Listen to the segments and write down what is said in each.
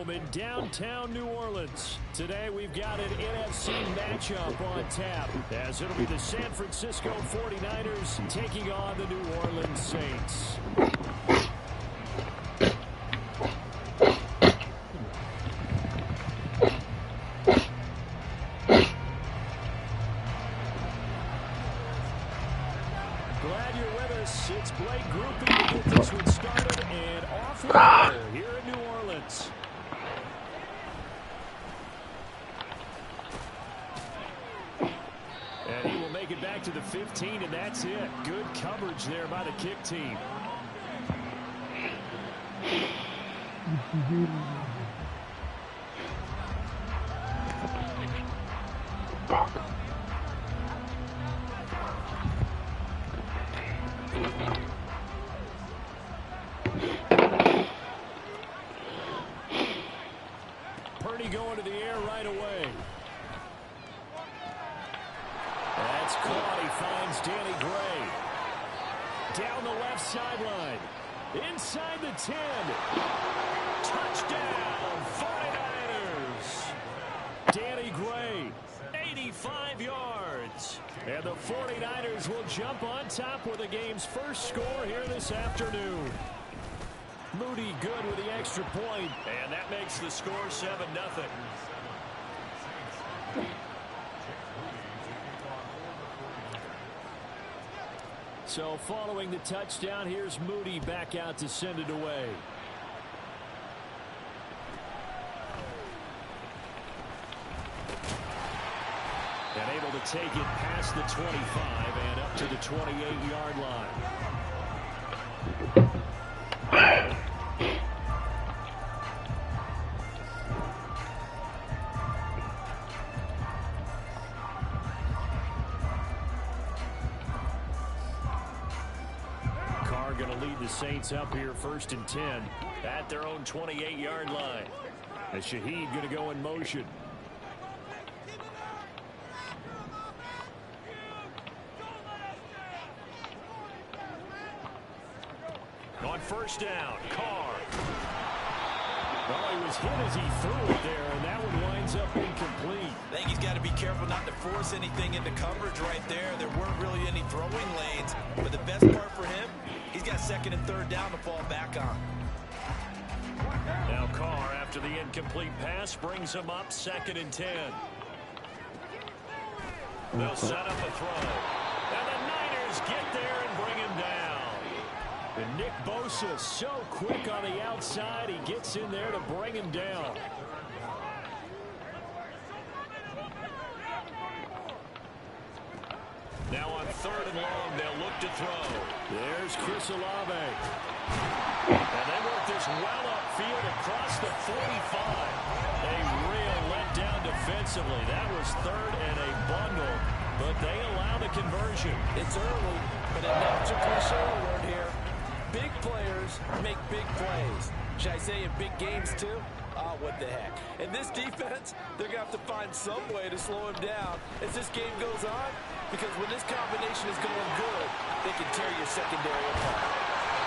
Stadium in downtown New Orleans. Today we've got an NFC matchup on tap, as it'll be the San Francisco 49ers taking on the New Orleans Saints. Glad you're with us. It's Blake Grupe to get this one started, and off we go here in New Orleans. And he will make it back to the 15, and that's it. Good coverage there by the kick team. Purdy going to the air right away. That's caught. He finds Danny Gray. Down the left sideline. Inside the 10. Touchdown, 49ers. Danny Gray, 85 yards. And the 49ers will jump on top with the game's first score here this afternoon. Moody good with the extra point, and that makes the score 7-0. So following the touchdown, here's Moody back out to send it away. And able to take it past the 25 and up to the 28-yard line. Carr going to lead the Saints up here 1st and 10 at their own 28-yard line. And Shaheed going to go in motion. On 1st down, Carr. Well, he was hit as he threw it there, and that one winds up incomplete. I think he's got to be careful not to force anything into coverage right there. There weren't really any throwing lanes, but the best part for him, he's got 2nd and 3rd down to fall back on. Now Carr, after the incomplete pass, brings him up 2nd and 10. They'll set up a throw. And the Niners get there and bring him down. And Nick Bosa so quick on the outside, he gets in there to bring him down. Now on 3rd and long, they'll look to throw. There's Chris Olave. And they work this well upfield across the 45. A real letdown defensively. That was 3rd and a bundle, but they allow the conversion. It's early, but a natural cliche word here. Big players make big plays. Should I say in big games too? Oh, what the heck. And this defense, they're going to have to find some way to slow him down as this game goes on, because when this combination is going good, they can tear your secondary apart.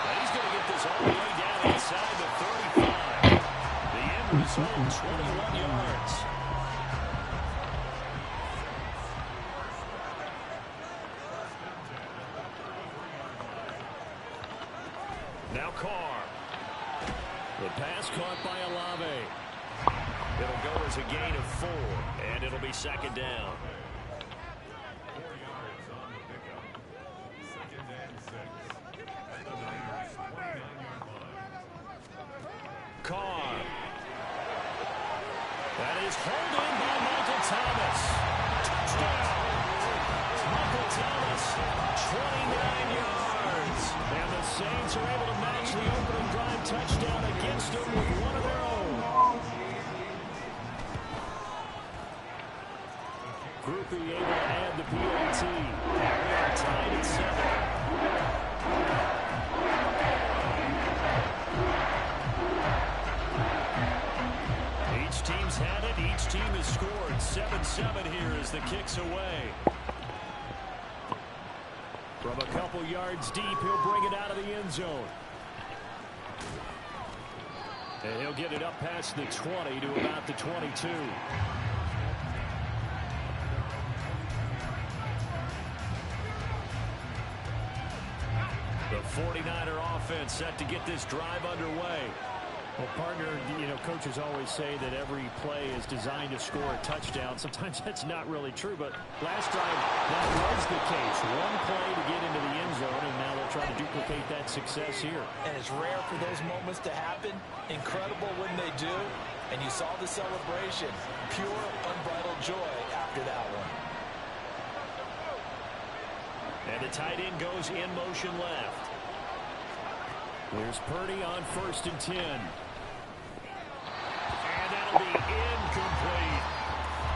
And he's going to get this all the way down inside the 35. The end result, 21 yards. Now Carr. The pass caught by Olave. It'll go as a gain of 4, and it'll be 2nd down. Carr. That is held in by Michael Thomas. Touchdown. Michael Thomas, 29 yards. And the Saints are able to match the opening drive touchdown against them with one of their own. Grupe able to add the PAT. And we are tied at 7. Each team's had it. Each team has scored. 7-7 here as the kick's away. From a couple yards deep, he'll bring it out of the end zone. And he'll get it up past the 20 to about the 22. The 49er offense set to get this drive underway. Well, partner, coaches always say that every play is designed to score a touchdown. Sometimes that's not really true, but last drive, that was the case. One play to get into the end zone, and now they'll try to duplicate that success here. And it's rare for those moments to happen. Incredible when they do. And you saw the celebration. Pure, unbridled joy after that one. And the tight end goes in motion left. Here's Purdy on 1st and 10. And that'll be incomplete.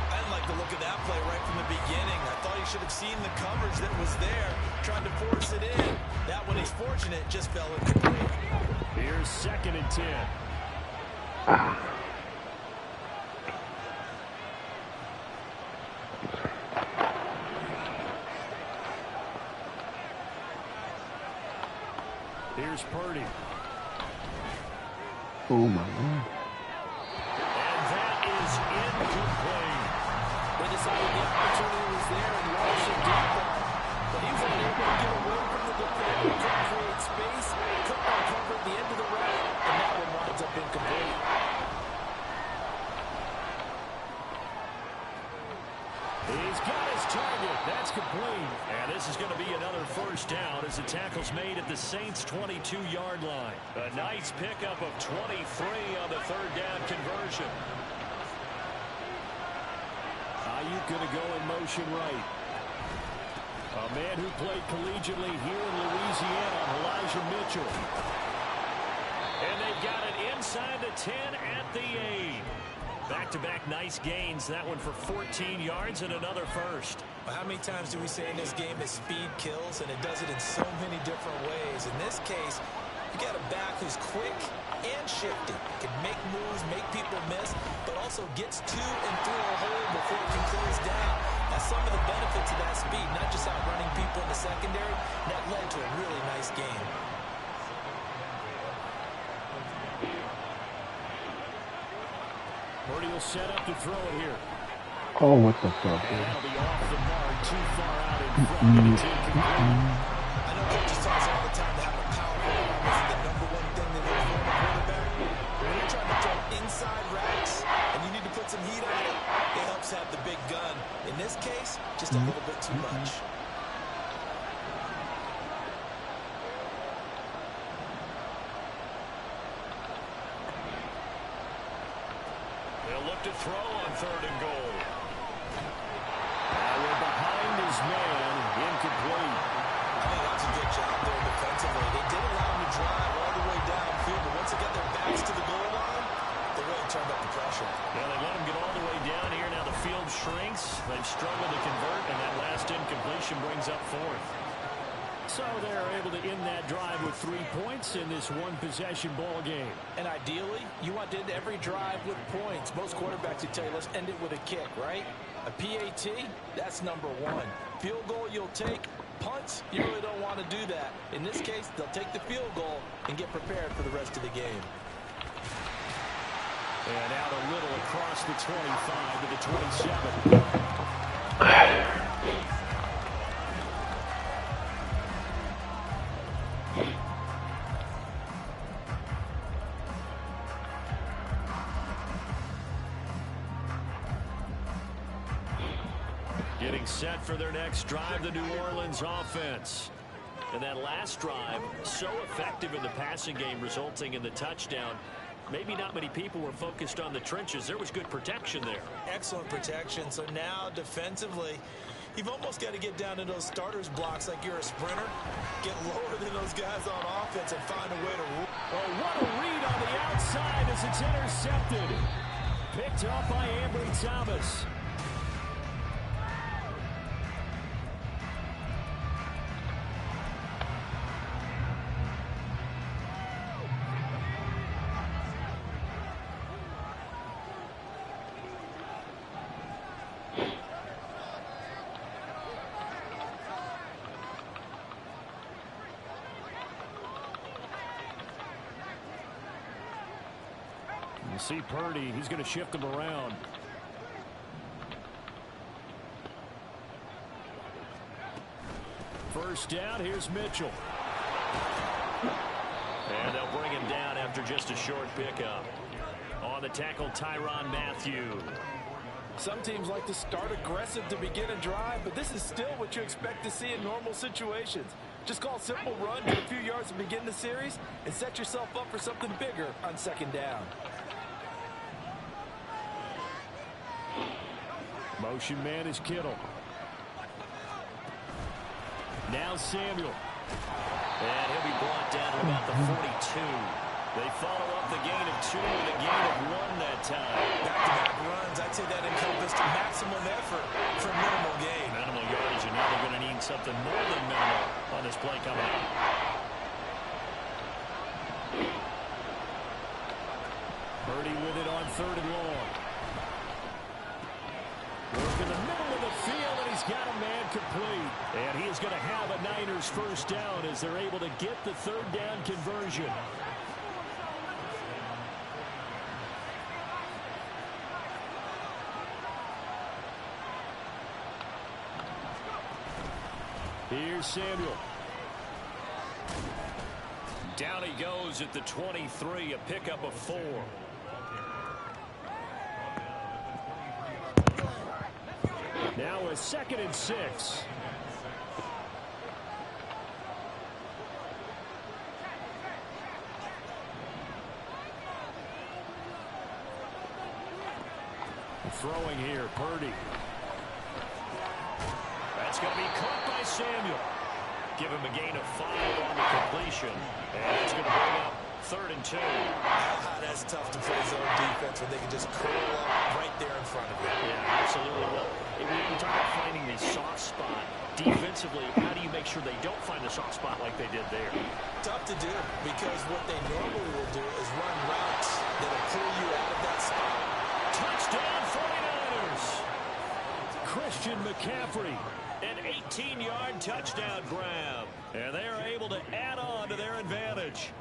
I didn't like the look of that play right from the beginning. I thought he should have seen the coverage that was there, trying to force it in. That one, he's fortunate, just fell incomplete. Here's 2nd and 10. Here's Purdy. Oh, my Lord. And that is incomplete. They decided the opportunity was there and Walsh should do that. But he was unable to get away from the defender, couldn't create space, couldn't uncover at the end of the route, and that one winds up incomplete. He's got his target. That's complete. And this is going to be another 1st down as the tackle's made at the Saints' 22-yard line. A nice pickup of 23 on the 3rd down conversion. Ayuk going to go in motion right. A man who played collegiately here in Louisiana, Elijah Mitchell. And they've got it inside the 10 at the 8. Back-to-back nice gains. That one for 14 yards and another 1st. Well, how many times do we say in this game that speed kills, and it does it in so many different ways? In this case, you got a back who's quick and shifty, can make moves, make people miss, but also gets to and through a hole before it can close down. That's some of the benefits of that speed, not just outrunning people in the secondary. That led to a really nice game. Purdy will set up to throw it here. Oh, what the fuck, And dude? that'll be off the mark, too far out in front, and it's incomplete. I know coaches tell us all the time to have a powerful arm is the #1 thing they look for in a quarterback. When you're trying to throw inside routes and you need to put some heat on it, it helps have the big gun. In this case, just a little bit too much. They'll look to throw on 3rd and goal. Now we're behind his man, incomplete. I think that's a good job there defensively. They did allow him to drive all the way downfield, but once they got their backs to the goal line, they really turned up the pressure. Yeah, they let him get all the way down here. Now the field shrinks. They've struggled to convert, and that last incompletion brings up 4th. So they're able to end that drive with 3 points in this one-possession ball game. And ideally, you want to end every drive with points. Most quarterbacks would tell you, let's end it with a kick, right? A PAT, that's #1. Field goal you'll take. Punts, you really don't want to do that. In this case, they'll take the field goal and get prepared for the rest of the game. And out a little across the 25 to the 27. Getting set for their next drive, the New Orleans offense. And that last drive, so effective in the passing game, resulting in the touchdown. Maybe not many people were focused on the trenches. There was good protection there. Excellent protection. So now defensively, you've almost got to get down to those starters blocks like you're a sprinter. Get lower than those guys on offense and find a way to... Oh, what a read on the outside as it's intercepted. Picked up by Ambry Thomas. see Purdy. He's going to shift him around. First down, here's Mitchell. And they'll bring him down after just a short pickup. On the tackle, Tyrann Mathieu. Some teams like to start aggressive to begin a drive, but this is still what you expect to see in normal situations. Just call a simple run to a few yards to begin the series and set yourself up for something bigger on second down. Motion man is Kittle. Now Samuel. And he'll be brought down to about the 42. They follow up the gain of 2 with a gain of 1 that time. Back-to-back runs, I'd say that encompassed maximum effort for minimal gain. Minimal yardage, and now they're going to need something more than minimal on this play coming up. Purdy with it on 3rd and long. Work in the middle of the field, and he's got a man complete. And he is going to have a Niners first down as they're able to get the 3rd down conversion. Here's Samuel. Down he goes at the 23, a pickup of 4. Now a 2nd and 6. Throwing here, Purdy. That's going to be caught by Samuel. Give him a gain of 5 on the completion. And that's going to bring up 3rd and 2. That's tough to play zone defense when they can just curl up right there in front of you. Yeah, absolutely. Well, we talk about finding the soft spot defensively. How do you make sure they don't find the soft spot like they did there? Tough to do because what they normally will do is run routes that'll pull you out of that spot. Touchdown 49ers! Christian McCaffrey. An 18-yard touchdown grab. And they are able to add on to their advantage.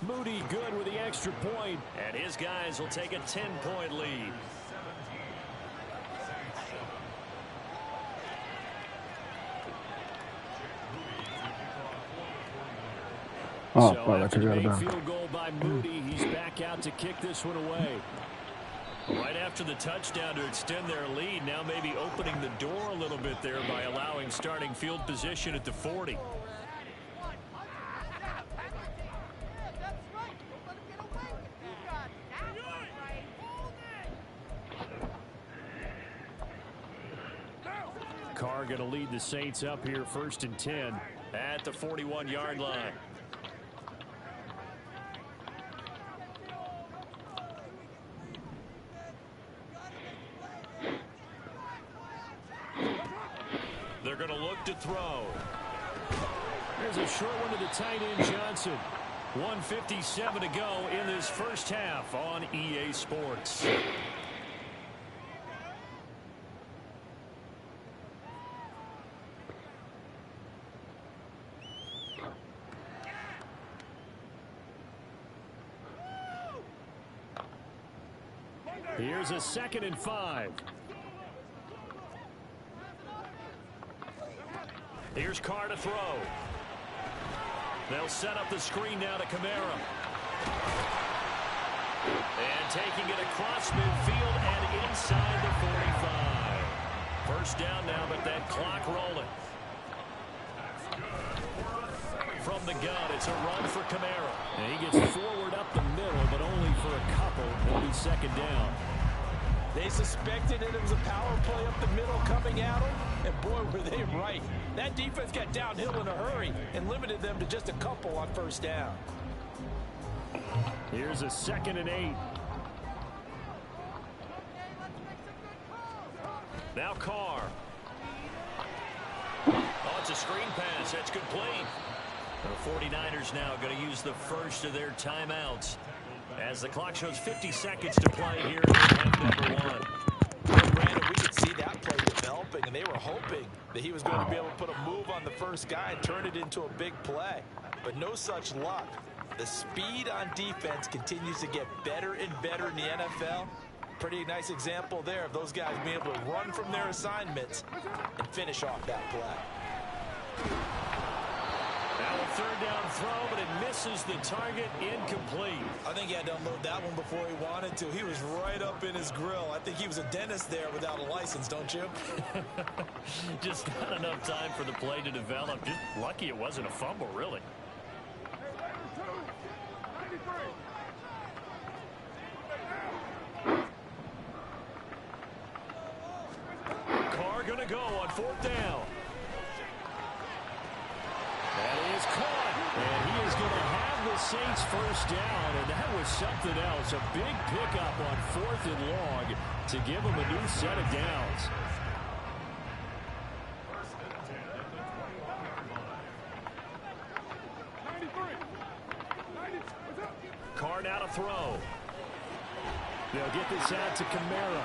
Moody good with the extra point. And his guys will take a 10-point lead. Oh, So fuck, I after the forgot big about field goal by Moody, he's back out to kick this one away. Right after the touchdown to extend their lead, now maybe opening the door a little bit there by allowing starting field position at the 40. Carr going to lead the Saints up here 1st and 10. At the 41-yard line. They're going to look to throw. There's a short one to the tight end, Johnson. 1:57 to go in this first half on EA Sports. Here's a 2nd and 5. Here's Carr to throw. They'll set up the screen now to Kamara. And taking it across midfield and inside the 45. First down now, but that clock rolling. From the gun, it's a run for Kamara. And he gets forward up the middle, but only for a couple. It'll be 2nd down. They suspected it was a power play up the middle coming at them, and boy, were they right. That defense got downhill in a hurry and limited them to just a couple on first down. Here's a 2nd and 8. Now Carr. Oh, it's a screen pass. That's complete. The 49ers now going to use the first of their timeouts as the clock shows 50 seconds to play here in half number 1. Brandon, we could see that play develop helping, and they were hoping that he was going to be able to put a move on the first guy and turn it into a big play. But no such luck. The speed on defense continues to get better and better in the NFL. Pretty nice example there of those guys being able to run from their assignments and finish off that play. Now a third down throw, but it misses the target, incomplete. I think he had to unload that one before he wanted to. He was right up in his grill. I think he was a dentist there without a license, don't you? Just not enough time for the play to develop. Just lucky it wasn't a fumble, really. Carr gonna go on fourth down. That is caught, and he is going to have the Saints first down, and that was something else. A big pickup on 4th and long to give them a new set of downs. Carr now to throw. They'll get this out to Kamara.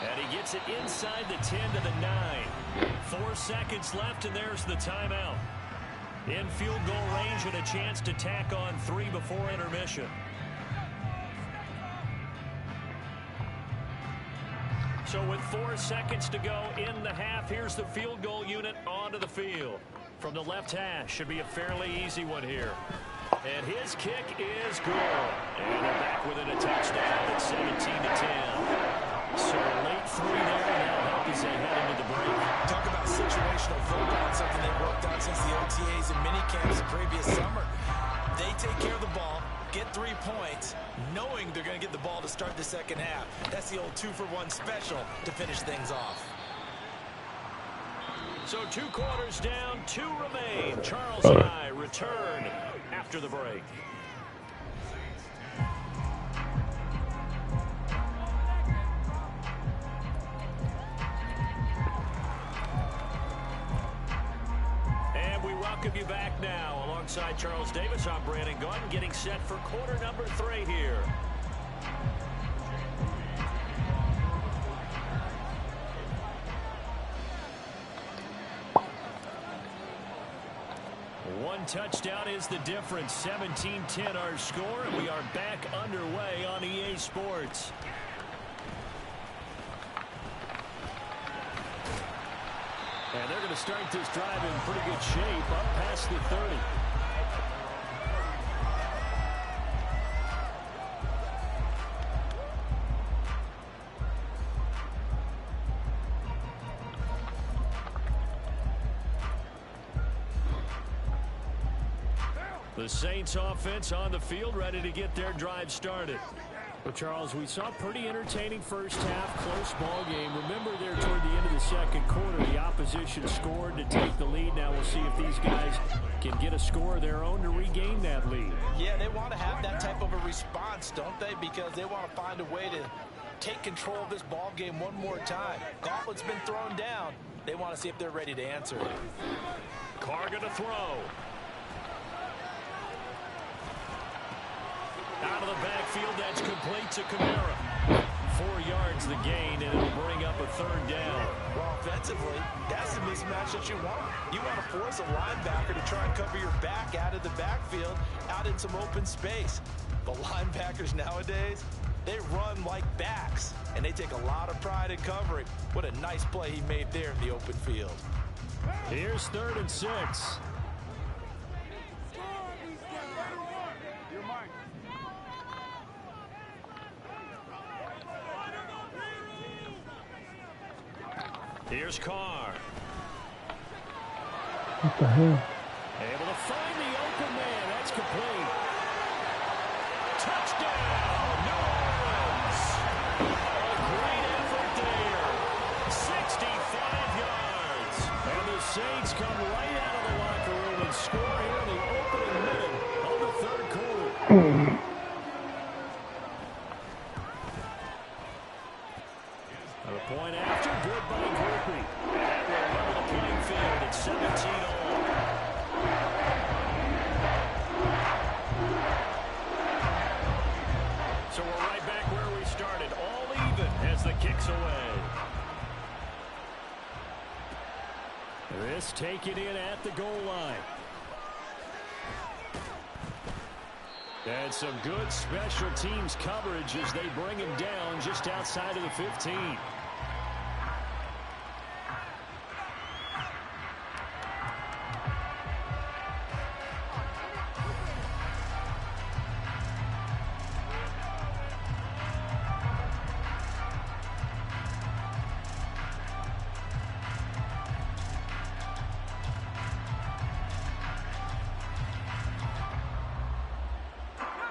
And he gets it inside the 10 to the 9. 4 seconds left, and there's the timeout. In field goal range and a chance to tack on 3 before intermission. So with 4 seconds to go in the half, here's the field goal unit onto the field. From the left hash, should be a fairly easy one here. And his kick is good. And they're back within a touchdown at 17-10. So late 3 there, and that'll help as they head into the break. Talk about situational football, something they've worked on since the OTAs and minicamps the previous summer. They take care of the ball, get 3 points, knowing they're going to get the ball to start the second half. That's the old 2-for-1 special to finish things off. So 2 quarters down, 2 remain. Charles and I return after the break. Welcome you back now. Alongside Charles Davis, I'm Brandon Gaudin, getting set for quarter number 3 here. One touchdown is the difference. 17-10 our score, and we are back underway on EA Sports. And they're going to start this drive in pretty good shape, up past the 30. The Saints offense on the field, ready to get their drive started. Well, Charles, we saw a pretty entertaining first half, close ball game. Remember there toward the end of the second quarter, the opposition scored to take the lead. Now we'll see if these guys can get a score of their own to regain that lead. Yeah, they want to have that type of a response, don't they? Because they want to find a way to take control of this ball game one more time. Gauntlet's been thrown down. They want to see if they're ready to answer it. Carr going to throw. Out of the backfield, that's complete to Kamara. 4 yards the gain, and it'll bring up a third down. Well, offensively, that's the mismatch that you want. You want to force a linebacker to try and cover your back out of the backfield, out in some open space. The linebackers nowadays, they run like backs, and they take a lot of pride in covering. What a nice play he made there in the open field. Here's 3rd and 6. Here's Carr. What the hell? Able to find the open man. That's complete. Touchdown, New Orleans. A great effort there. 65 yards. And the Saints come right out of the locker room and score here in the opening minute of the 3rd quarter. A point after, good by Griffey. And that will level the playing field at 17-all. So we're right back where we started, all even as the kick's away. This taken in at the goal line. And some good special teams coverage as they bring him down just outside of the 15.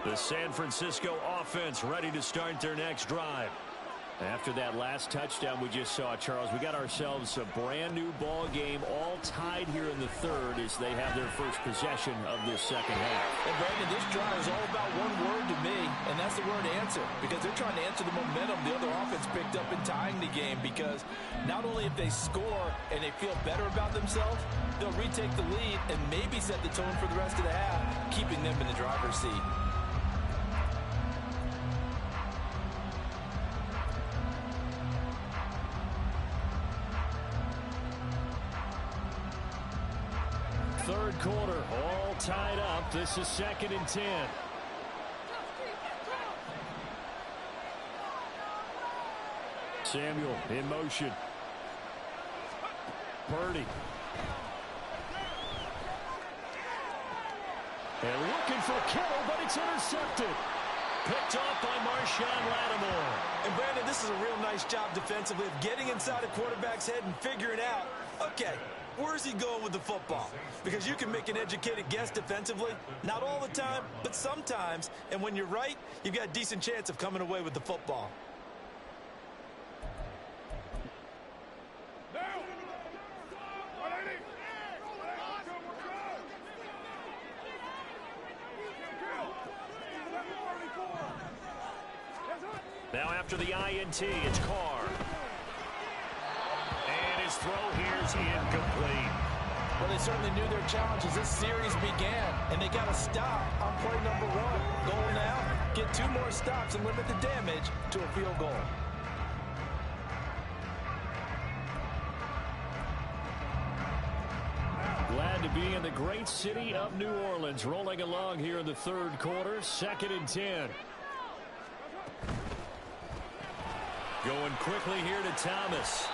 The San Francisco offense ready to start their next drive. After that last touchdown we just saw, Charles, we got ourselves a brand new ball game, all tied here in the third as they have their first possession of this second half. And Brandon, this drive is all about one word to me, and that's the word answer, because they're trying to answer the momentum the other offense picked up in tying the game, because not only if they score and they feel better about themselves, they'll retake the lead and maybe set the tone for the rest of the half, keeping them in the driver's seat. Third quarter, all tied up. This is 2nd and 10. Samuel in motion. Purdy. And looking for Kittle, but it's intercepted. Picked off by Marshawn Lattimore. And Brandon, this is a real nice job defensively of getting inside a quarterback's head and figuring out, okay, where's he going with the football? Because you can make an educated guess defensively. Not all the time, but sometimes. And when you're right, you've got a decent chance of coming away with the football. Now after the INT, it's Carr. And his throw here's incomplete. Well, they certainly knew their challenge as this series began, and they got to stop on play number 1. Goal now, get 2 more stops and limit the damage to a field goal. Glad to be in the great city of New Orleans, rolling along here in the third quarter, 2nd and 10. Going quickly here to Thomas.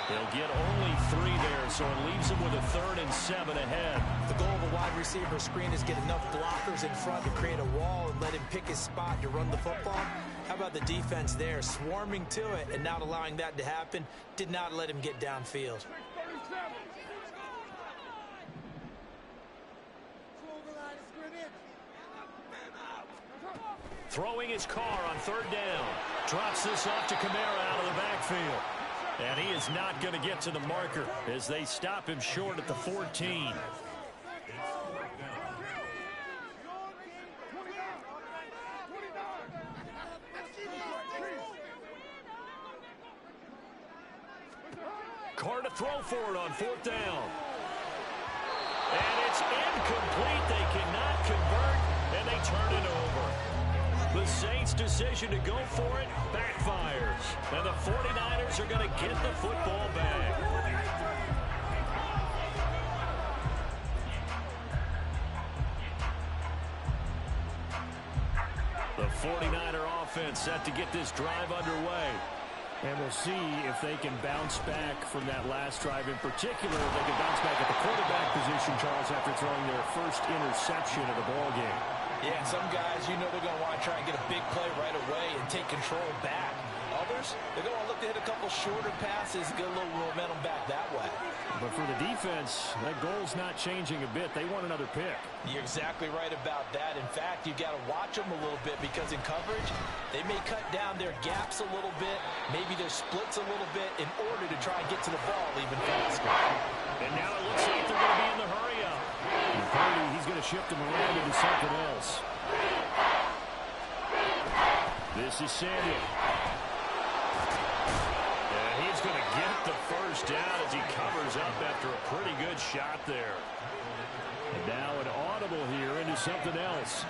They'll get only 3 there, so it leaves them with a 3rd and 7 ahead. The goal of a wide receiver screen is get enough blockers in front to create a wall and let him pick his spot to run the football. How about the defense there, swarming to it and not allowing that to happen? Did not let him get downfield. Throwing his Carr on 3rd down. Drops this off to Kamara out of the backfield. And he is not going to get to the marker as they stop him short at the 14. Carr to throw for it on 4th down. And it's incomplete. They cannot convert, and they turn it over. The Saints' decision to go for it backfires. And the 49ers are going to get the football back. The 49er offense set to get this drive underway. And we'll see if they can bounce back from that last drive. In particular, if they can bounce back at the quarterback position, Charles, after throwing their first interception of the ball game. Yeah, some guys, you know they're going to want to try and get a big play right away and take control back. Others, they're going to look to hit a couple shorter passes and get a little momentum back that way. But for the defense, that goal's not changing a bit. They want another pick. You're exactly right about that. In fact, you got to watch them a little bit because in coverage, they may cut down their gaps a little bit, maybe their splits a little bit in order to try and get to the ball even faster. And now it looks like they're going to be in the hurry-up. Purdy, he's going to shift him around into something else. This is Samuel. And he's going to get the first down as he covers up after a pretty good shot there. And now an audible here into something else.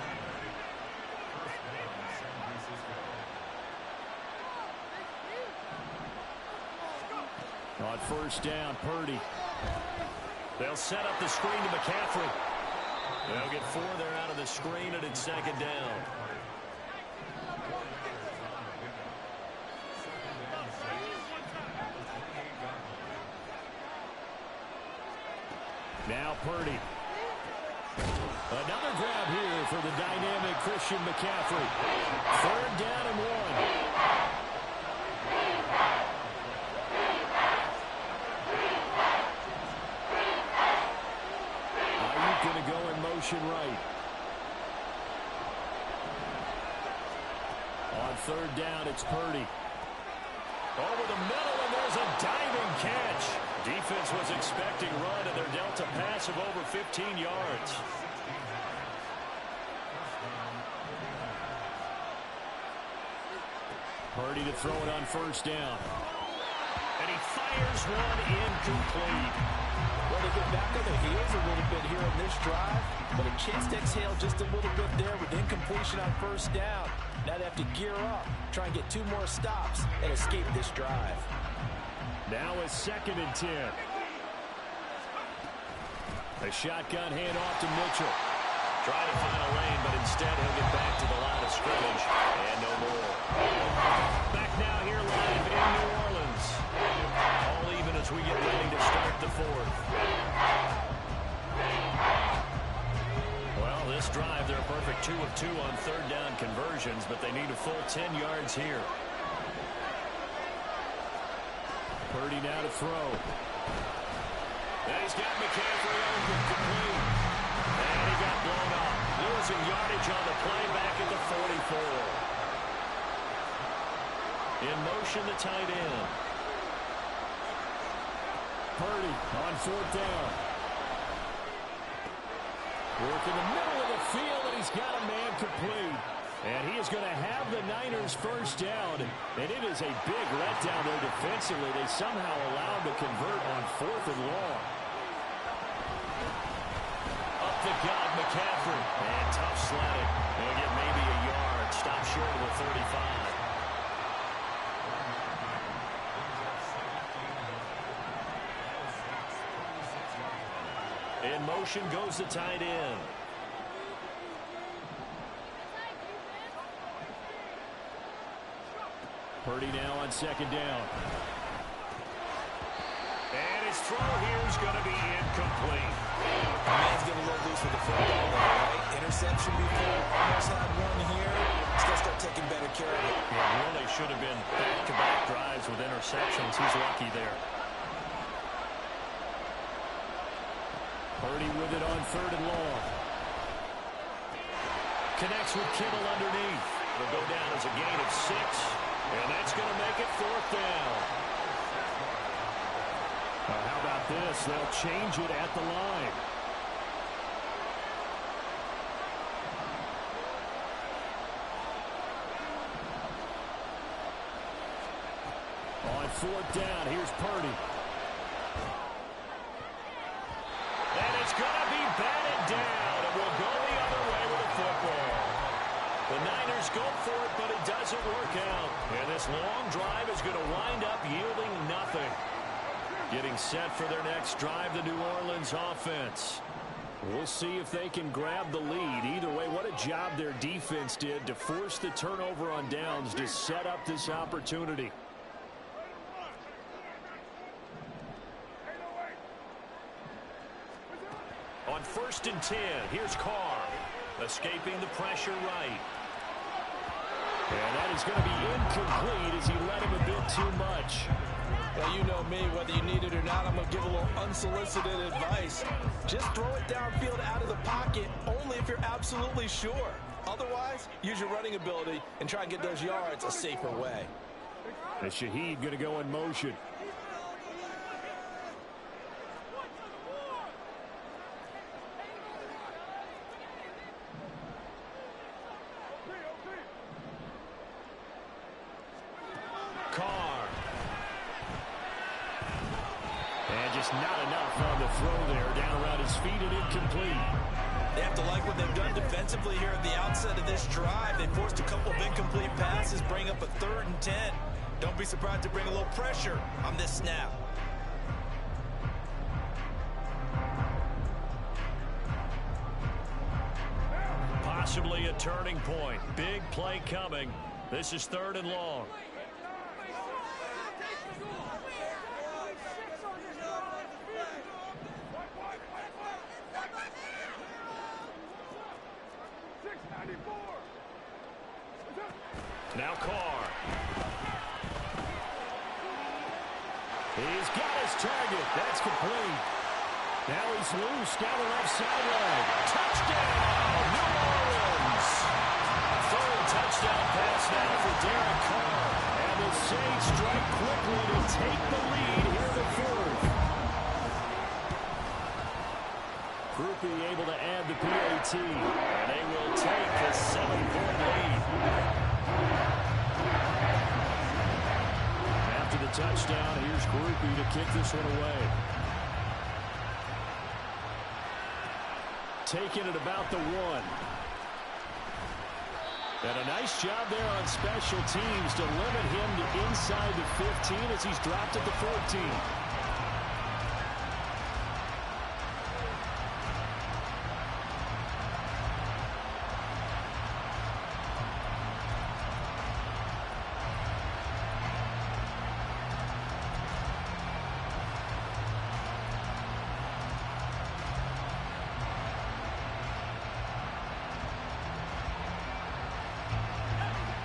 On 1st down, Purdy. They'll set up the screen to McCaffrey. They'll get 4 there out of the screen, and it's second down. Now Purdy. Another grab here for the dynamic Christian McCaffrey. 3rd down and 1. Going to go in motion right. On 3rd down, it's Purdy. Over the middle, and there's a diving catch. Defense was expecting run, and they're dealt a pass of over 15 yards. Purdy to throw it on 1st down. And he fires one incomplete. Well, they get back on their heels a little bit here in this drive, but a chance to exhale just a little bit there with incompletion on 1st down. Now they have to gear up, try and get 2 more stops, and escape this drive. Now a 2nd and 10. A shotgun handoff to Mitchell. Trying to find a lane, but instead he'll get back to the line of scrimmage. And no more. Back now here live in New Orleans. All even as we get ready to start the 4th. Well, this drive, they're a perfect 2 of 2 on 3rd down conversions, but they need a full 10 yards here. Purdy now to throw. And he's got McCaffrey open, complete. And he got blown up. Losing yardage on the play back at the 44. In motion, the tight end. Purdy on 4th down. Work in the middle of the field, and he's got a man complete. And he is going to have the Niners 1st down. And it is a big letdown there defensively. They somehow allowed to convert on 4th and long. Up the gut, McCaffrey. And tough sledding. They'll get maybe a yard. Stop short of the 35. In motion goes the tight end. Purdy now on 2nd down. And his throw here is going to be incomplete. The man's getting a little loose with the football, right? Interception before, almost had one here. He's got to start taking better care of it. Yeah, really should have been back-to-back drives with interceptions. He's lucky there. Purdy with it on 3rd and long. Connects with Kittle underneath. It'll go down as a gain of 6. And that's going to make it 4th down. How about this? They'll change it at the line. On 4th down, here's Purdy. And it's going to be batted down. And we'll go the other way with the football. The Niners go for it, but it doesn't work out. And this long drive is going to wind up yielding nothing. Getting set for their next drive, the New Orleans offense. We'll see if they can grab the lead. Either way, what a job their defense did to force the turnover on downs to set up this opportunity. On 1st and 10, here's Carr. Escaping the pressure right. And that is going to be incomplete as he let him a bit too much. Well, you know me, whether you need it or not, I'm going to give a little unsolicited advice. Just throw it downfield out of the pocket, only if you're absolutely sure. Otherwise, use your running ability and try and get those yards a safer way. And Shaheed going to go in motion. Carr. And just not enough on the throw there. Down around his feet and incomplete. They have to like what they've done defensively here at the outset of this drive. They forced a couple of incomplete passes, bring up a 3rd and 10. Don't be surprised to bring a little pressure on this snap. Possibly a turning point. Big play coming. This is 3rd and long. Now Carr. He's got his target. That's complete. Now he's loose down the left sideline. Touchdown, New Orleans. 3rd touchdown pass now for Derek Carr. And the Saints strike quickly to take the lead here in the 4th. Groupie able to add the PAT. And they will take a 7-point lead. After the touchdown, here's Groupie to kick this one away. Taking it about the 1. And a nice job there on special teams to limit him to inside the 15 as he's dropped at the 14.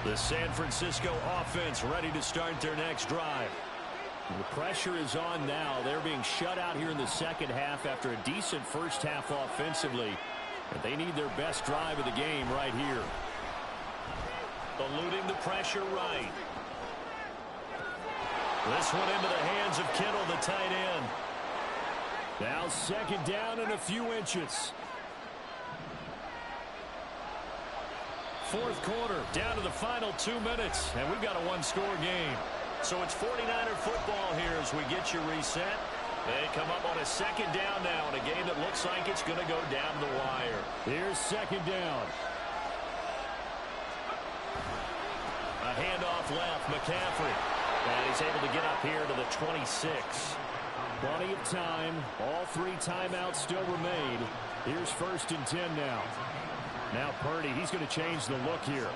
The San Francisco offense ready to start their next drive. The pressure is on now. They're being shut out here in the second half after a decent first half offensively. And they need their best drive of the game right here. Eluding the pressure right. This one into the hands of Kittle, the tight end. Now 2nd down and a few inches. 4th quarter, down to the final 2 minutes, and we've got a 1-score game. So it's 49er football here as we get you reset. They come up on a 2nd down now in a game that looks like it's going to go down the wire. Here's 2nd down. A handoff left, McCaffrey. And he's able to get up here to the 26. Plenty of time. All 3 timeouts still remain. Here's 1st and 10 now. Now Purdy, he's going to change the look here.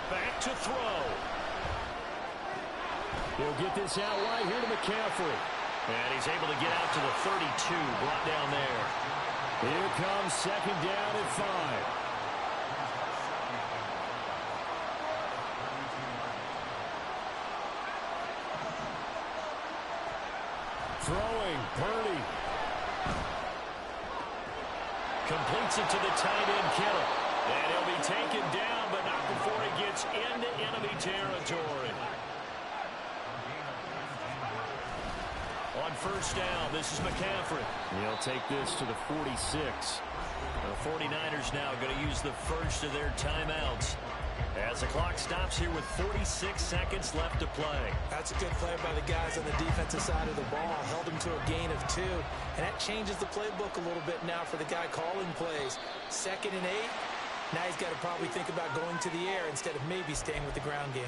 Back to throw. He'll get this out wide here to McCaffrey. And he's able to get out to the 32, brought down there. Here comes 2nd down and 5. Throwing, Purdy. Completes it to the tight end, Kittle. And he'll be taken down, but not before he gets into enemy territory. On 1st down, this is McCaffrey. He'll take this to the 46. The 49ers now going to use the first of their timeouts as the clock stops here with 46 seconds left to play. That's a good play by the guys on the defensive side of the ball. Held him to a gain of 2. And that changes the playbook a little bit now for the guy calling plays. 2nd and 8. Now he's got to probably think about going to the air instead of maybe staying with the ground game.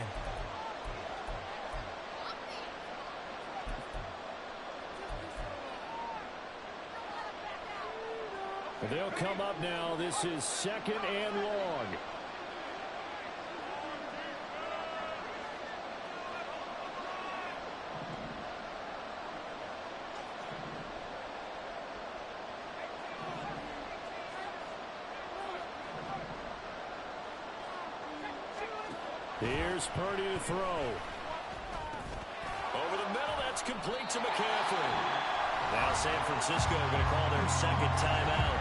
They'll come up now. This is 2nd and long. Here's Purdy to throw. Over the middle, that's complete to McCaffrey. Now San Francisco going to call their 2nd timeout.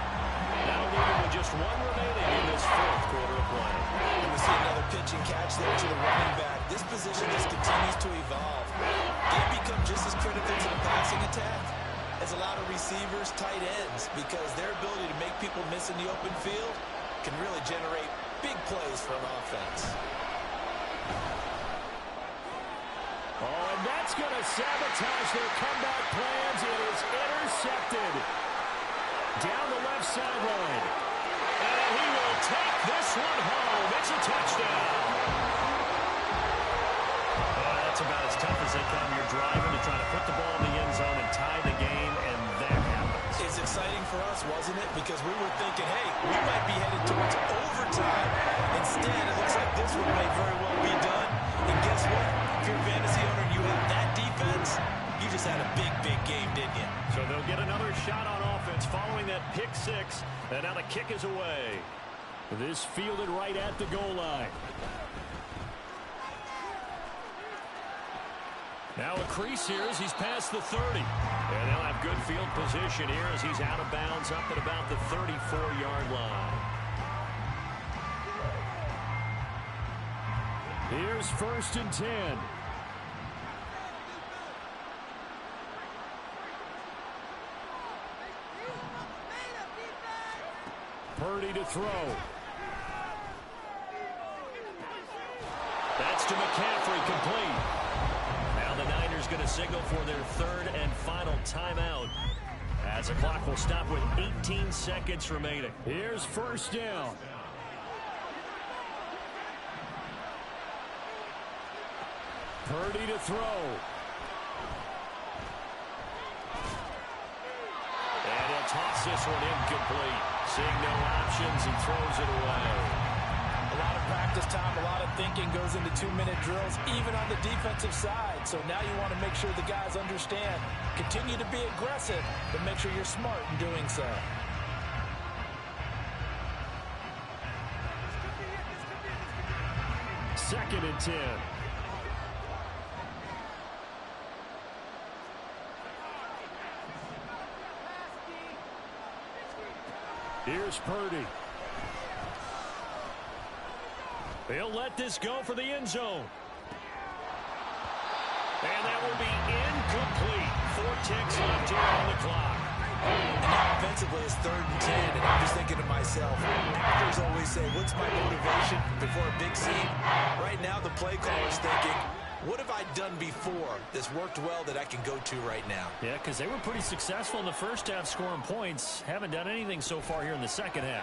Now leaving with just 1 remaining in this 4th quarter of play. And we see another pitch and catch there to the running back. This position just continues to evolve. They become just as critical to the passing attack as a lot of receivers, tight ends, because their ability to make people miss in the open field can really generate big plays for an offense. Oh, and that's going to sabotage their comeback plans. It is intercepted down the left sideline. And he will take this one home. It's a touchdown. Well, that's about as tough as they come. You're driving to try to put the ball in the end zone and tie the game, and that happens. for us, wasn't it? Because we were thinking, hey, we might be headed towards overtime. Instead, it looks like this one may very well be done. And guess what? If you're a fantasy owner and you have that defense, you just had a big, big game, didn't you? So they'll get another shot on offense following that pick six. And now the kick is away. This fielded right at the goal line. Now a crease here as he's past the 30. And they'll have good field position here as he's out of bounds up at about the 34-yard line. Here's 1st and 10. Purdy to throw. That's to McCaffrey, complete. Now the Niners going to signal for their 3rd and final timeout as the clock will stop with 18 seconds remaining. Here's 1st down. Purdy to throw. And he'll toss this one incomplete. Seeing no options, he throws it away. A lot of practice time, a lot of thinking goes into 2-minute drills, even on the defensive side. So now you want to make sure the guys understand. Continue to be aggressive, but make sure you're smart in doing so. Second and 10. Here's Purdy. They'll let this go for the end zone. And that will be incomplete. 4 ticks left here on the clock. And now offensively it's 3rd and 10, and I'm just thinking to myself, actors always say, what's my motivation before a big scene? Right now the play caller's thinking, what have I done before that's worked well that I can go to right now? Yeah, because they were pretty successful in the first half scoring points. Haven't done anything so far here in the second half.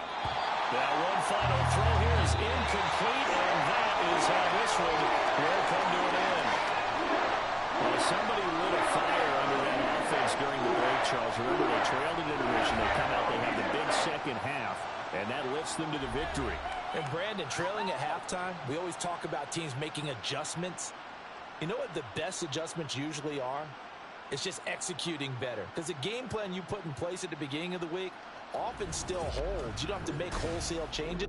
Now one final throw here is incomplete, and that is how this one will come to an end. Well, somebody lit a fire under that offense during the break, Charles. Remember, they trailed at intermission. They come out, they have the big second half, and that lifts them to the victory. And Brandon, trailing at halftime, we always talk about teams making adjustments. You know what the best adjustments usually are? It's just executing better. Because the game plan you put in place at the beginning of the week often still holds. You don't have to make wholesale changes.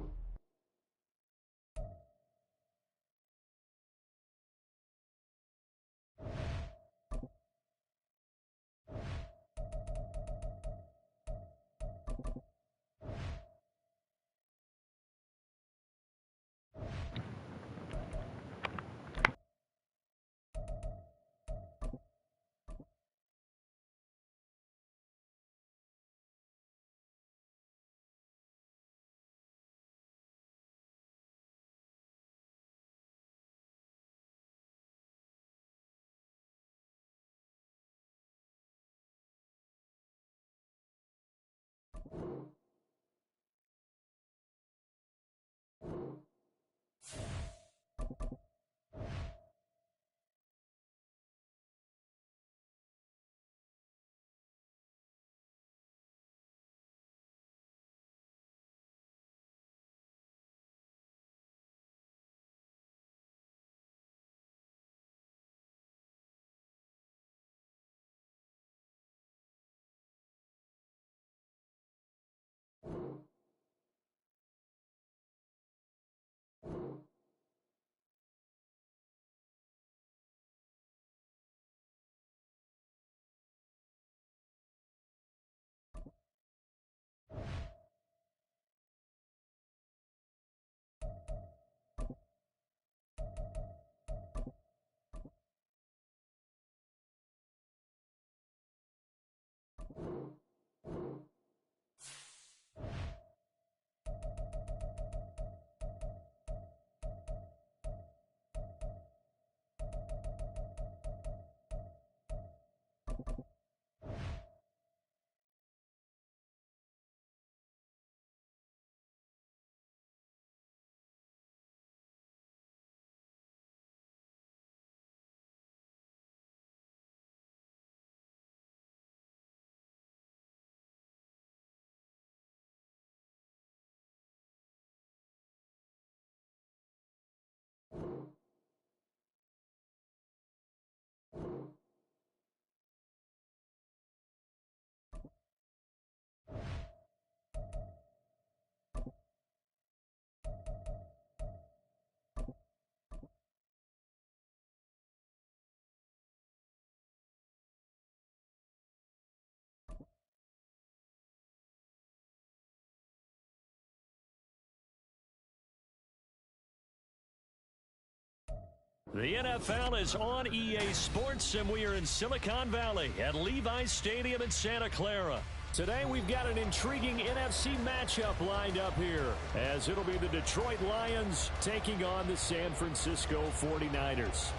The NFL is on EA Sports, and we are in Silicon Valley at Levi's Stadium in Santa Clara. Today we've got an intriguing NFC matchup lined up here, as it'll be the Detroit Lions taking on the San Francisco 49ers.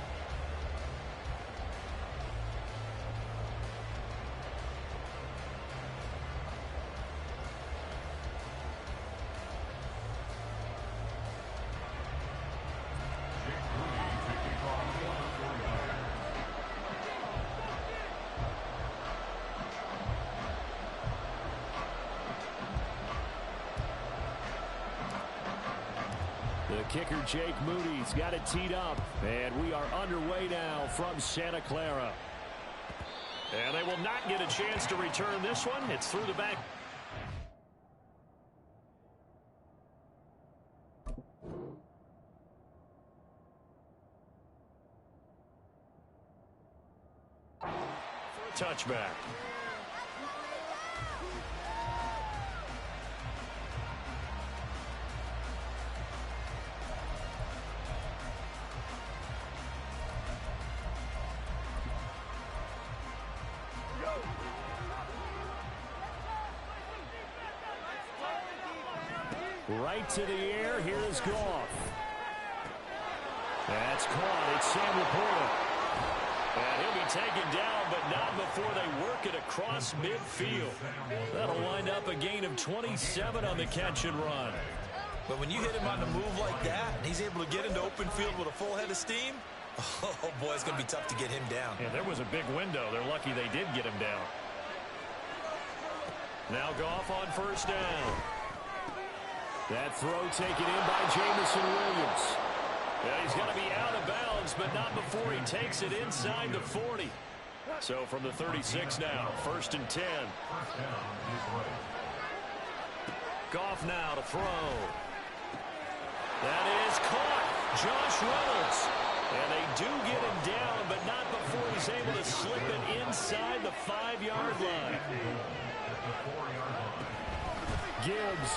The kicker, Jake Moody's got it teed up. And we are underway now from Santa Clara. And they will not get a chance to return this one. It's through the back. For a touchback. Right to the air. Here is Goff. That's caught. It's Sam Laporta. And he'll be taken down, but not before they work it across midfield. That'll wind up a gain of 27 on the catch and run. But when you hit him on the move like that, and he's able to get into open field with a full head of steam, oh boy, it's going to be tough to get him down. Yeah, there was a big window. They're lucky they did get him down. Now Goff on first down. That throw taken in by Jameson Williams. Yeah, he's going to be out of bounds, but not before he takes it inside the 40. So from the 36 now, 1st and 10. Goff now to throw. That is caught. Josh Reynolds. And they do get him down, but not before he's able to slip it inside the 5-yard line. Gibbs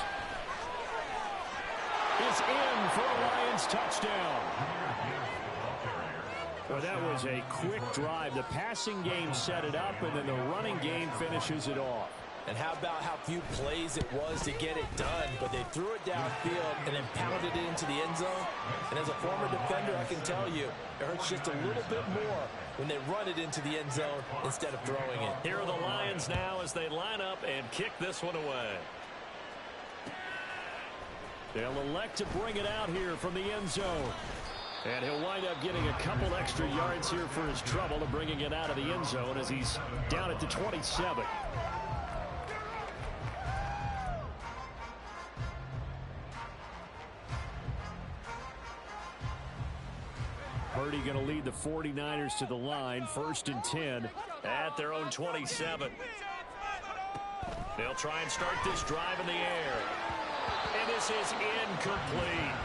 is in for a Lions touchdown. Well, that was a quick drive. The passing game set it up, and then the running game finishes it off. And how about how few plays it was to get it done, but they threw it downfield and then pounded it into the end zone. And as a former defender, I can tell you, it hurts just a little bit more when they run it into the end zone instead of throwing it. Here are the Lions now as they line up and kick this one away. They'll elect to bring it out here from the end zone. And he'll wind up getting a couple extra yards here for his trouble of bringing it out of the end zone as he's down at the 27. Purdy going to lead the 49ers to the line, 1st and 10. At their own 27. They'll try and start this drive in the air. And this is incomplete.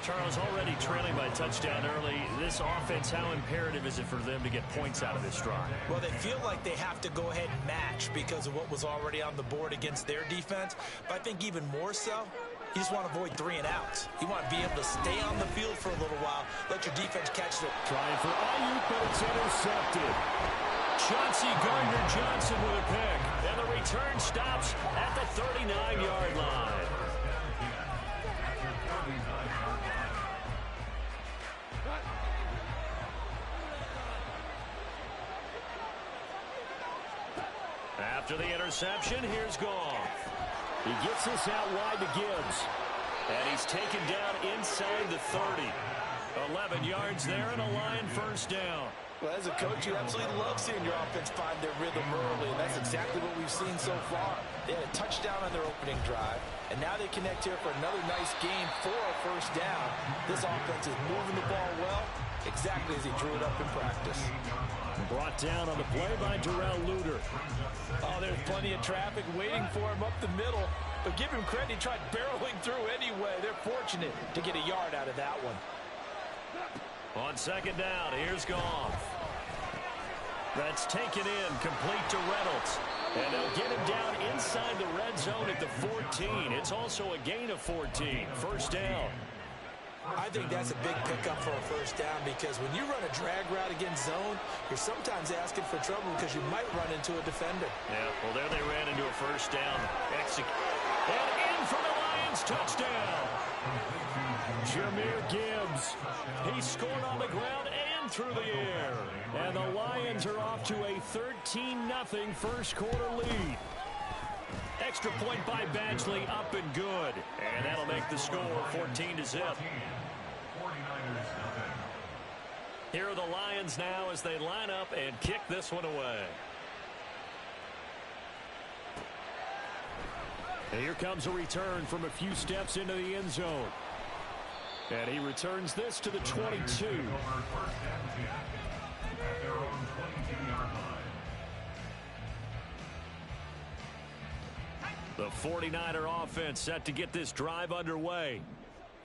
Charles, already trailing by touchdown early. This offense, how imperative is it for them to get points out of this drive? Well, they feel like they have to go ahead and match because of what was already on the board against their defense. But I think even more so, you just want to avoid 3 and outs. You want to be able to stay on the field for a little while, let your defense catch it. Trying for Ayuk, but it's intercepted. Chauncey Gardner-Johnson with a pick. And the return stops at the 39-yard line. After the interception, here's Goff. He gets this out wide to Gibbs. And he's taken down inside the 30. 11 yards there and a Lion first down. Well, as a coach, you absolutely love seeing your offense find their rhythm early, and that's exactly what we've seen so far. They had a touchdown on their opening drive, and now they connect here for another nice game for a first down. This offense is moving the ball well, exactly as he drew it up in practice. Brought down on the play by Darrell Luter. Oh, there's plenty of traffic waiting for him up the middle. But give him credit, he tried barreling through anyway. They're fortunate to get a yard out of that one. On second down, here's Goff. That's taken in, complete to Reynolds. And they'll get him down inside the red zone at the 14. It's also a gain of 14. First down. I think that's a big pickup for a first down because when you run a drag route against zone, you're sometimes asking for trouble because you might run into a defender. Yeah, well, there they ran into a first down. And in for the Lions, touchdown. Jahmyr Gibbs. He scored on the ground and through the air. And the Lions are off to a 13-0 first quarter lead. Extra point by Badgley, up and good. And that'll make the score 14-0. Here are the Lions now as they line up and kick this one away. And here comes a return from a few steps into the end zone. And he returns this to the 22. The 49er offense set to get this drive underway.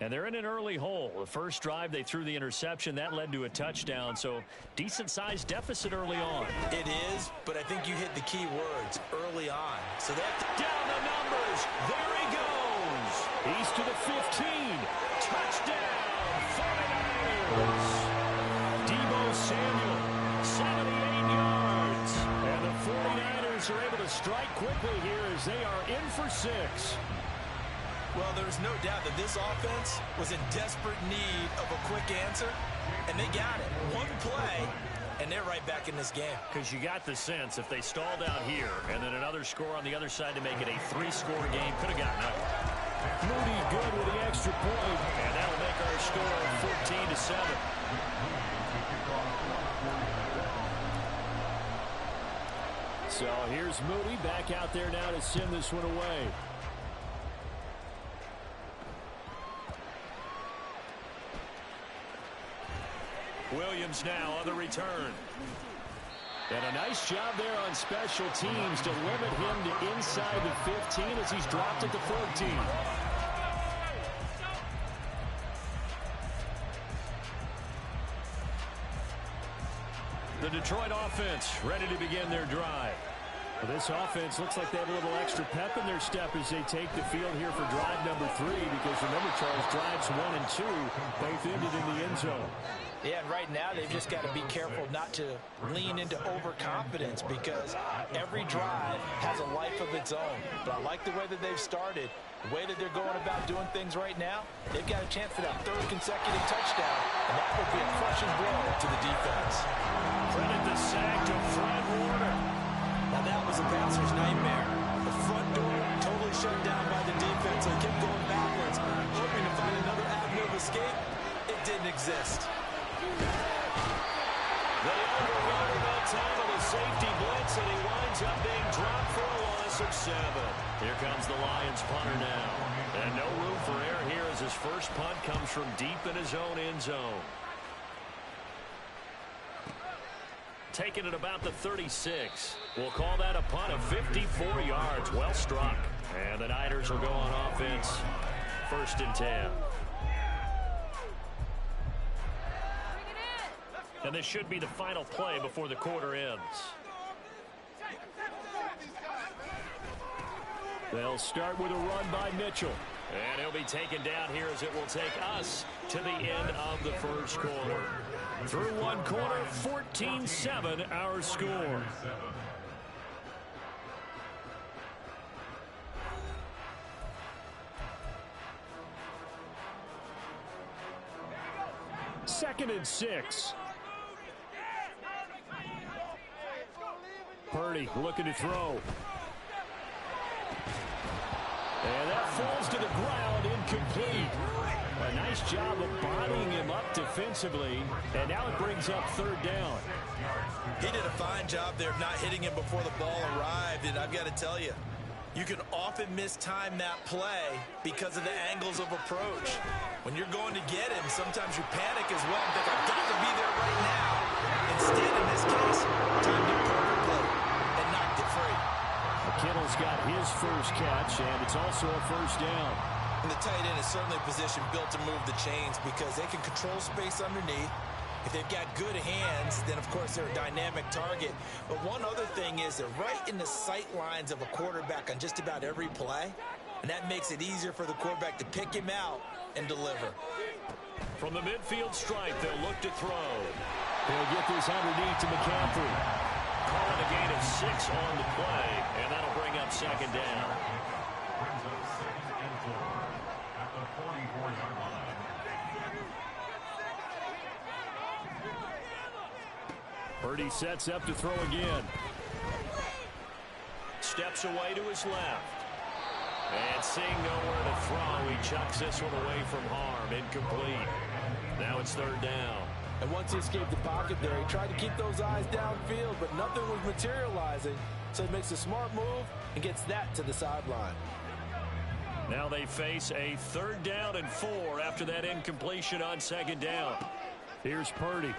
And they're in an early hole. The first drive, they threw the interception. That led to a touchdown. So decent-sized deficit early on. It is, but I think you hit the key words, early on. So that down the numbers. There he goes. He's to the 15. Touchdown, 49ers. Deebo Samuel, 78 yards. And the 49ers are able to strike quickly here as they are in for 6. Well, there's no doubt that this offense was in desperate need of a quick answer, and they got it. One play, and they're right back in this game. Because you got the sense if they stalled out here and then another score on the other side to make it a 3-score game, could have gotten up. Moody good with the extra point. And that'll make our score 14-7. So here's Moody back out there now to send this one away. Williams now on the return. And a nice job there on special teams to limit him to inside the 15 as he's dropped at the 14. The Detroit offense ready to begin their drive. Well, this offense looks like they have a little extra pep in their step as they take the field here for drive number 3 because remember, Charles, drives 1 and 2 both ended in the end zone. Yeah, and right now they've just got to be careful not to lean into overconfidence because every drive has a life of its own. But I like the way that they've started, the way that they're going about doing things right now. They've got a chance for that 3rd consecutive touchdown, and that would be a crushing blow to the defense. Credit the sack to Fred Warner. Now that was a passer's nightmare. The front door totally shut down by the defense. They kept going backwards, hoping to find another avenue of escape. It didn't exist. They overrun him that time of the safety blitz, and he winds up being dropped for a loss of 7. Here comes the Lions punter now. And no room for error here as his first punt comes from deep in his own end zone. Taking it about the 36. We'll call that a punt of 54 yards. Well struck. And the Niners will go on offense. 1st and 10. And this should be the final play before the quarter ends. They'll start with a run by Mitchell. And he'll be taken down here as it will take us to the end of the first quarter. Through one quarter, 14-7 our score. Second and 6. Purdy looking to throw. And that falls to the ground, incomplete. A nice job of bodying him up defensively. And now it brings up 3rd down. He did a fine job there of not hitting him before the ball arrived. And I've got to tell you, you can often mistime that play because of the angles of approach. When you're going to get him, sometimes you panic as well and think, I've got to be there right now. Instead, in this case, timed it perfectly and knocked it free. Kittle's got his first catch, and it's also a 1st down. And the tight end is certainly a position built to move the chains because they can control space underneath. If they've got good hands, then, of course, they're a dynamic target. But one other thing is they're right in the sight lines of a quarterback on just about every play, and that makes it easier for the quarterback to pick him out and deliver. From the midfield stripe, they'll look to throw. They'll get this underneath to McCaffrey. Calling a gain of 6 on the play, and that'll bring up second down. Purdy sets up to throw again. Steps away to his left. And seeing nowhere to throw, he chucks this one away from harm. Incomplete. Now it's third down. And once he escaped the pocket there, he tried to keep those eyes downfield, but nothing was materializing. So he makes a smart move and gets that to the sideline. Now they face a 3rd down and 4 after that incompletion on second down. Here's Purdy. A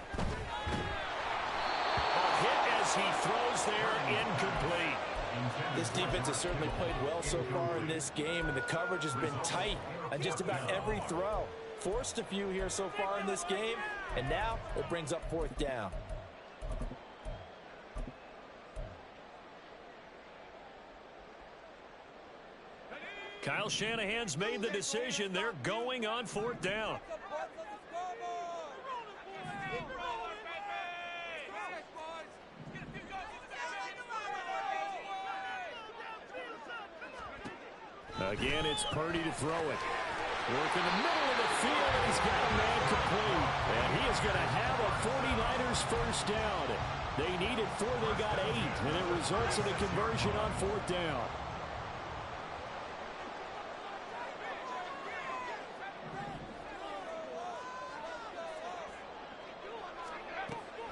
hit as he throws there, incomplete. This defense has certainly played well so far in this game, and the coverage has been tight on just about every throw. Forced a few here so far in this game, and now it brings up 4th down. Kyle Shanahan's made the decision. They're going on 4th down. Again, it's Purdy to throw it. Work in the middle of the field, and he's got a man complete. And he is going to have a 49ers first down. They needed 4, they got 8, and it results in a conversion on 4th down.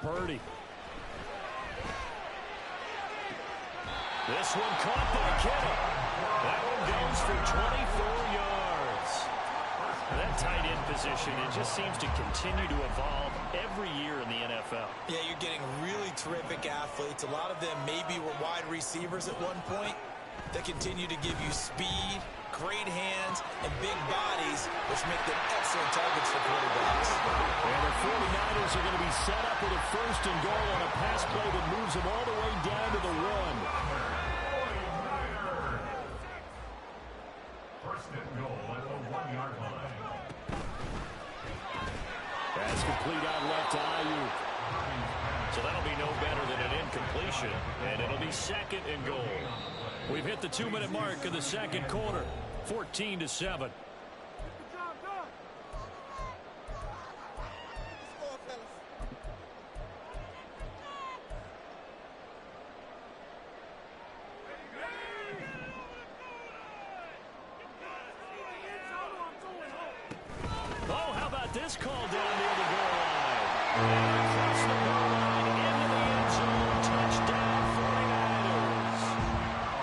Purdy. This one caught by Kittle. That one goes for 24 yards. That tight end position, it just seems to continue to evolve every year in the NFL. Yeah, you're getting really terrific athletes. A lot of them maybe were wide receivers at one point. They continue to give you speed, great hands, and big bodies, which make them excellent targets for quarterbacks. And the 49ers are going to be set up with a 1st and goal on a pass play that moves them all the way down to the 1. Pass complete out left to Ayuk. So that'll be no better than an incompletion, and it'll be 2nd and goal. We've hit the 2-minute mark of the 2nd quarter, 14-7. Oh, how about this call down near the goal line? And across the goal line into the end zone. Touchdown, 49ers.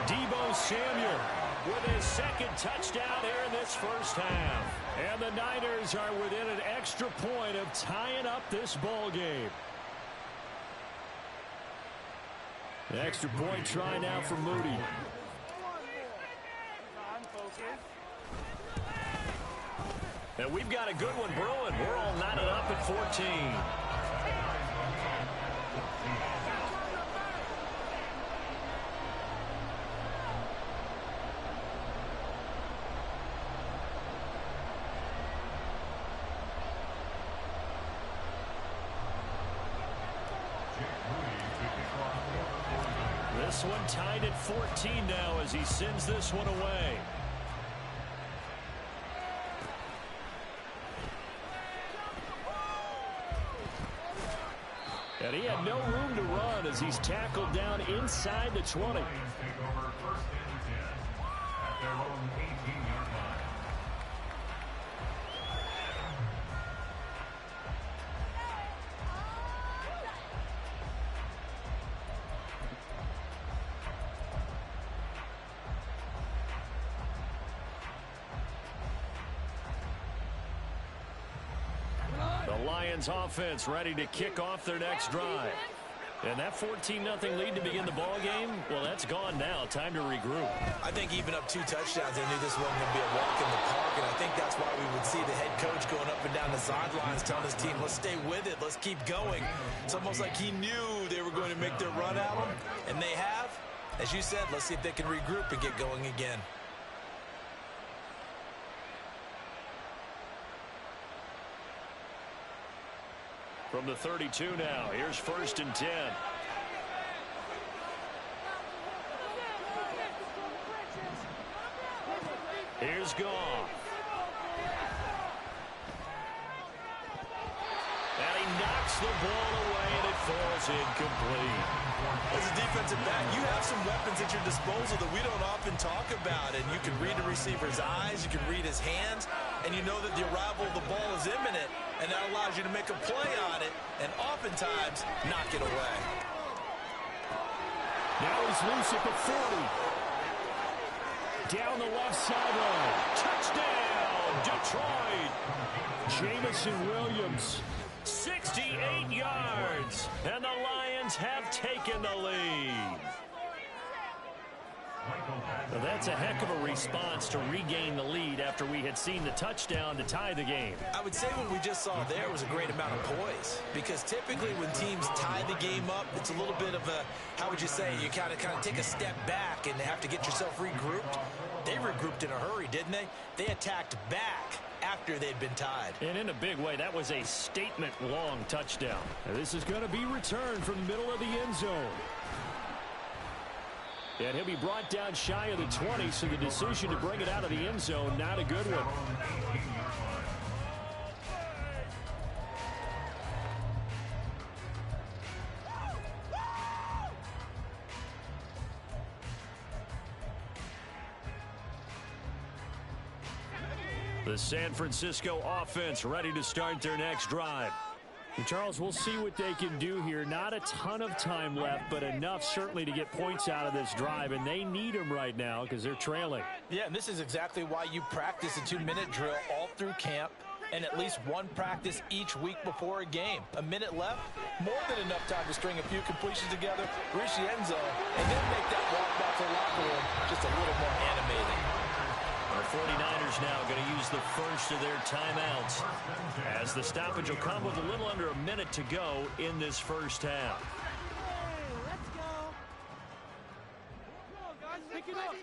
Deebo Samuel with his 2nd touchdown here in this first half. And the Niners are within an extra point of tying up this ball game. The extra point try now for Moody. And we've got a good one brewing. We're all knotted up at 14. This one tied at 14 now as he sends this one away. And he had no room to run as he's tackled down inside the 20. Lions offense ready to kick off their next drive. And that 14-0 lead to begin the ball game, well, that's gone now. Time to regroup. I think even up 2 touchdowns, they knew this wasn't going to be a walk in the park, and I think that's why we would see the head coach going up and down the sidelines telling his team, let's stay with it, let's keep going. It's almost like he knew they were going to make their run at him, and they have. As you said, let's see if they can regroup and get going again. From the 32 now, here's 1st and 10. Here's Goff. And he knocks the ball away, and it falls incomplete. As a defensive back, you have some weapons at your disposal that we don't often talk about. And you can read the receiver's eyes, you can read his hands, and you know that the arrival of the ball is imminent, and that allows you to make a play on it and oftentimes knock it away. Now he's loose at the 40. Down the left sideline. Touchdown, Detroit. Jameson Williams. 68 yards, and the Lions have taken the lead. Well, that's a heck of a response to regain the lead after we had seen the touchdown to tie the game. I would say what we just saw there was a great amount of poise, because typically when teams tie the game up, it's a little bit of a, how would you say, you kind of take a step back and have to get yourself regrouped. They regrouped in a hurry, didn't they? They attacked back after they'd been tied. And in a big way, that was a statement-long touchdown. Now this is going to be returned from the middle of the end zone. And he'll be brought down shy of the 20, so the decision to bring it out of the end zone, not a good one. The San Francisco offense ready to start their next drive. And Charles, we'll see what they can do here. Not a ton of time left, but enough certainly to get points out of this drive, and they need them right now because they're trailing. Yeah, and this is exactly why you practice a 2-minute drill all through camp and at least one practice each week before a game. A minute left, more than enough time to string a few completions together, reach the end zone, and then make that walk back to the locker room just a little more animated. The 49ers now going to use the first of their timeouts, as the stoppage will come with a little under a minute to go in this first half. Let's go. Come on, guys. Pick it up.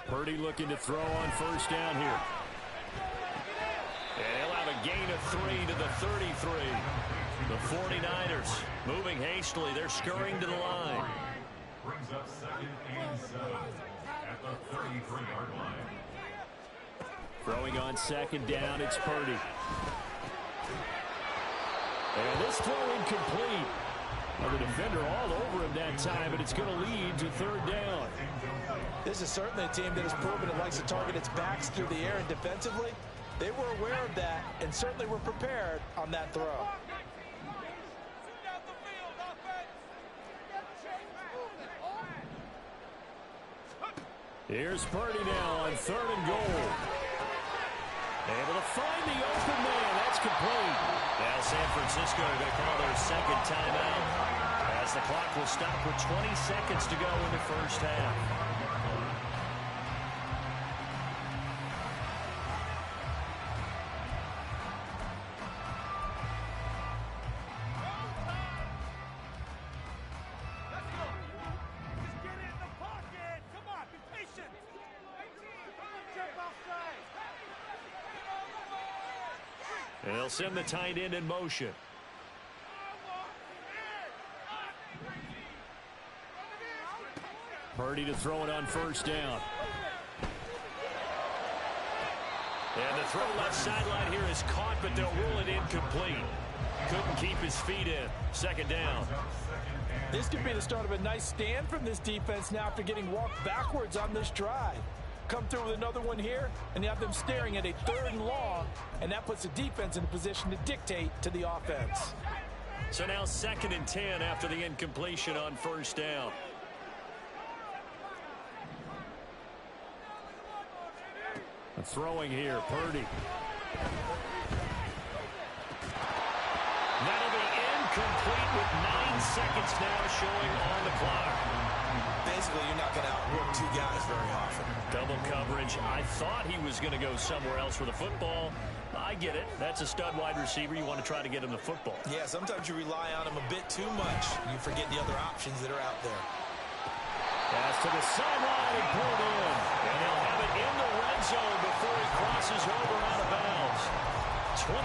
Purdy looking to throw on first down here. And he'll have a gain of 3 to the 33. The 49ers moving hastily. They're scurrying to the line. Brings up 2nd and 7 at the 33-yard line. Throwing on second down, it's Purdy. And this throw incomplete. Well, the defender all over him that time, but it's going to lead to third down. This is certainly a team that has proven it likes to target its backs through the air, and defensively, they were aware of that and certainly were prepared on that throw. Here's Purdy now on 3rd and goal. Able to find the open man. That's complete. Now San Francisco are going to call their second timeout, as the clock will stop with 20 seconds to go in the first half. And they'll send the tight end in motion. Purdy to throw it on first down. And the throw left sideline here is caught, but they'll rule it incomplete. Couldn't keep his feet in. Second down. This could be the start of a nice stand from this defense now after getting walked backwards on this drive. Come through with another one here, and you have them staring at a 3rd and long, and that puts the defense in a position to dictate to the offense. So now 2nd and 10 after the incompletion on first down. Throwing here, Purdy. That'll be incomplete with 9 seconds now showing on the clock. Basically, you're not going to outwork two guys very often. Double coverage. I thought he was going to go somewhere else with the football. I get it. That's a stud wide receiver. You want to try to get him the football. Yeah, sometimes you rely on him a bit too much. You forget the other options that are out there. Pass to the sideline and pulled in. And he'll have it in the red zone before he crosses over out of bounds. 27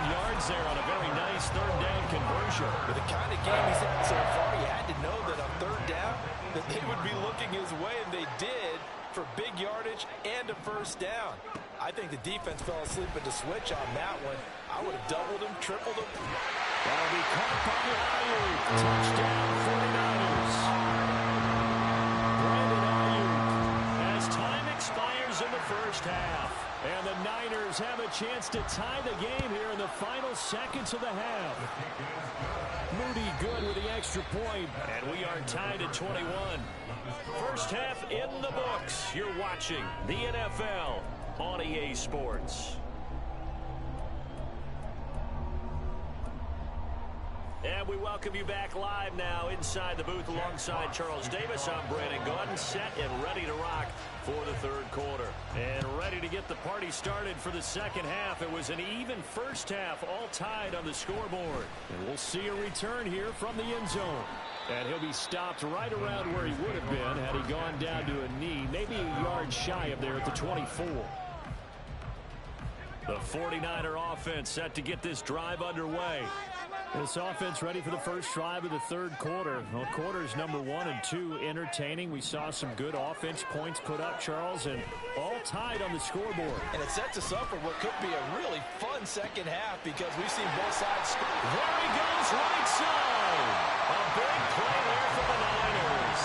yards there on a very nice third down conversion. With the kind of game he's had so far, you had to know that on third down that they would be looking his way, and they did, for big yardage and a first down. I think the defense fell asleep at the switch on that one. I would have doubled him, tripled him. That'll be caught by Ayuk. Touchdown 49ers. Brandon Ayuk as time expires in the first half. And the Niners have a chance to tie the game here in the final seconds of the half. Moody good with the extra point. And we are tied at 21. First half in the books. You're watching the NFL on EA Sports. And we welcome you back live now inside the booth alongside Charles Davis. I'm Brandon Gaudin, set and ready to rock for the third quarter. And ready to get the party started for the second half. It was an even first half, all tied on the scoreboard. And we'll see a return here from the end zone. And he'll be stopped right around where he would have been had he gone down to a knee, maybe a yard shy of there at the 24. The 49er offense set to get this drive underway. This offense ready for the first drive of the third quarter. Well, quarters number 1 and 2 entertaining. We saw some good offense points put up, Charles, and all tied on the scoreboard. And it sets us up for what could be a really fun second half because we've seen both sides score. There he goes, right side. A big play there for the Niners.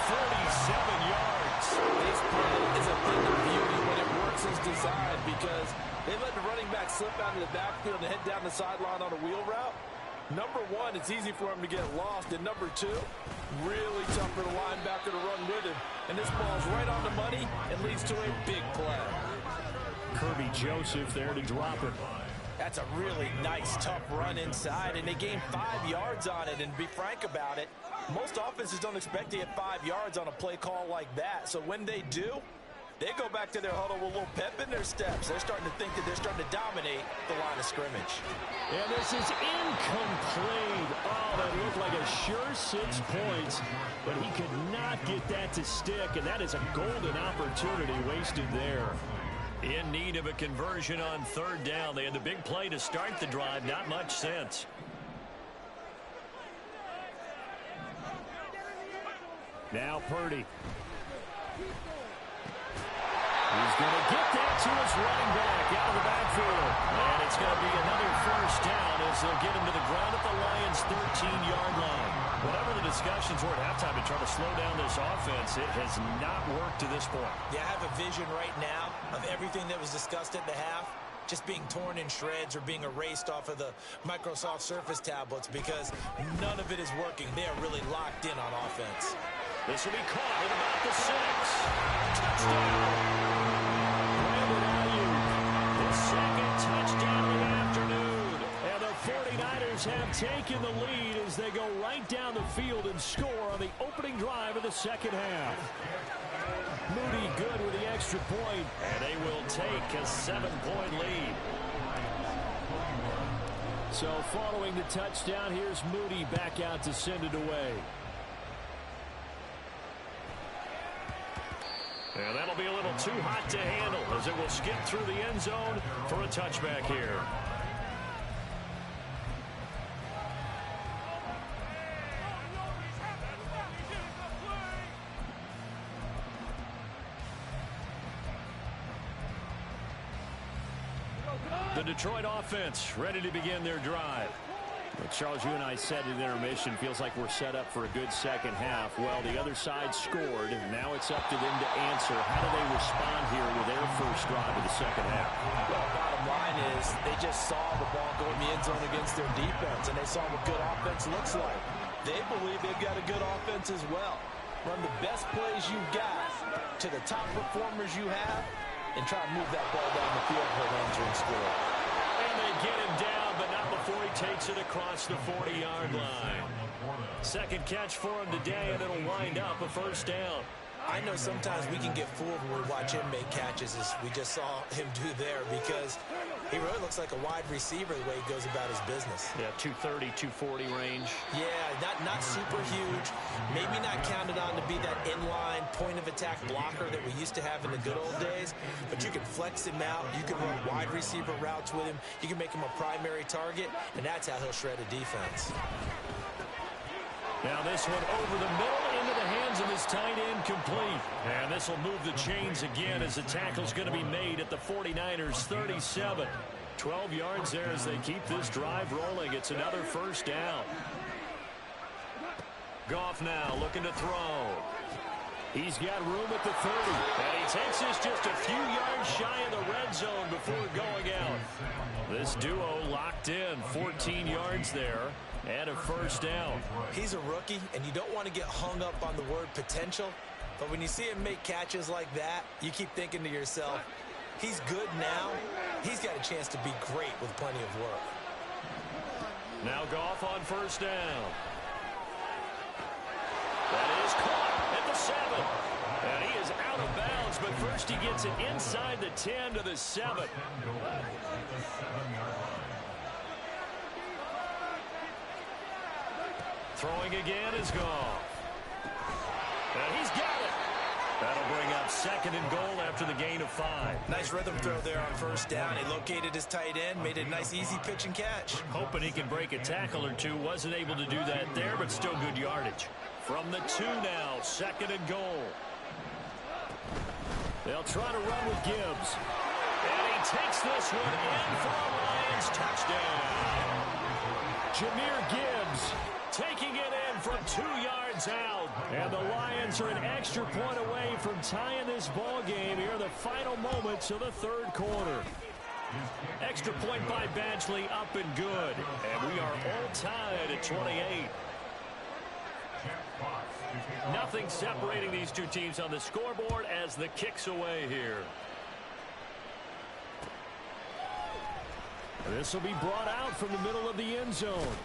47 yards. This play is a thing of beauty when it works as designed because they let the running back slip out of the backfield and head down the sideline on a wheel route. Number one, it's easy for him to get lost. And number two, really tough for the linebacker to run with him. And this ball's right on the money and leads to a big play. Kirby Joseph there to drop it. That's a really nice, tough run inside, and they gained 5 yards on it. And to be frank about it, most offenses don't expect to get 5 yards on a play call like that. So when they do, they go back to their huddle with a little pep in their steps. They're starting to think that they're starting to dominate the line of scrimmage. And this is incomplete. Oh, that looked like a sure 6 points, but he could not get that to stick, and that is a golden opportunity wasted there. In need of a conversion on third down. They had the big play to start the drive. Not much sense. Now Purdy. He's going to get that to his running back out of the backfield. And it's going to be another first down as they'll get him to the ground at the Lions' 13-yard line. Whatever the discussions were at halftime to try to slow down this offense, it has not worked to this point. Yeah, I have a vision right now of everything that was discussed at the half just being torn in shreds or being erased off of the Microsoft Surface tablets because none of it is working. They are really locked in on offense. This will be caught at about the 6. Touchdown. Brandon Ayuk, his second touchdown of the afternoon. And the 49ers have taken the lead as they go right down the field and score on the opening drive of the second half. Moody good with the extra point, and they will take a 7-point lead. So following the touchdown, here's Moody back out to send it away. And that'll be a little too hot to handle as it will skip through the end zone for a touchback here. The Detroit offense ready to begin their drive. Well, Charles, you and I said in intermission, feels like we're set up for a good second half. Well, the other side scored. Now it's up to them to answer. How do they respond here with their first drive of the second half? Well, bottom line is they just saw the ball go in the end zone against their defense, and they saw what good offense looks like. They believe they've got a good offense as well. Run the best plays you've got to the top performers you have, and try to move that ball down the field for an answering score. And they get him down, but not before he takes it across the 40-yard line. Second catch for him today, and it'll wind up a first down. I know sometimes we can get fooled when we watch him make catches, as we just saw him do there, because He really looks like a wide receiver the way he goes about his business. Yeah, 230, 240 range. Yeah, not super huge. Maybe not counted on to be that inline point-of-attack blocker that we used to have in the good old days, but you can flex him out. You can run wide receiver routes with him. You can make him a primary target, and that's how he'll shred a defense. Now this one over the middle into the hands of his tight end, complete. And this will move the chains again as the tackle's going to be made at the 49ers 37. 12 yards there as they keep this drive rolling. It's another first down. Goff now looking to throw. He's got room at the 30. And he takes this just a few yards shy of the red zone before going out. This duo locked in, 14 yards there. And a first down. He's a rookie, and you don't want to get hung up on the word potential. But when you see him make catches like that, you keep thinking to yourself, he's good now. He's got a chance to be great with plenty of work. Now Goff on first down. That is caught at the 7. And he is out of bounds, but first he gets it inside the 10 to the 7. Throwing again is Goff. And he's got it. That'll bring up second and goal after the gain of 5. Nice rhythm throw there on first down. He located his tight end, made it a nice, easy pitch and catch. Hoping he can break a tackle or two. Wasn't able to do that there, but still good yardage. From the 2 now, second and goal. They'll try to run with Gibbs. And he takes this one in for a Lions touchdown. Jahmyr Gibbs taking it in from 2 yards out. And the Lions are an extra point away from tying this ball game here in the final moments of the third quarter. Extra point by Badgley, up and good. And we are all tied at 28. Nothing separating these two teams on the scoreboard as the kick's away here. This will be brought out from the middle of the end zone.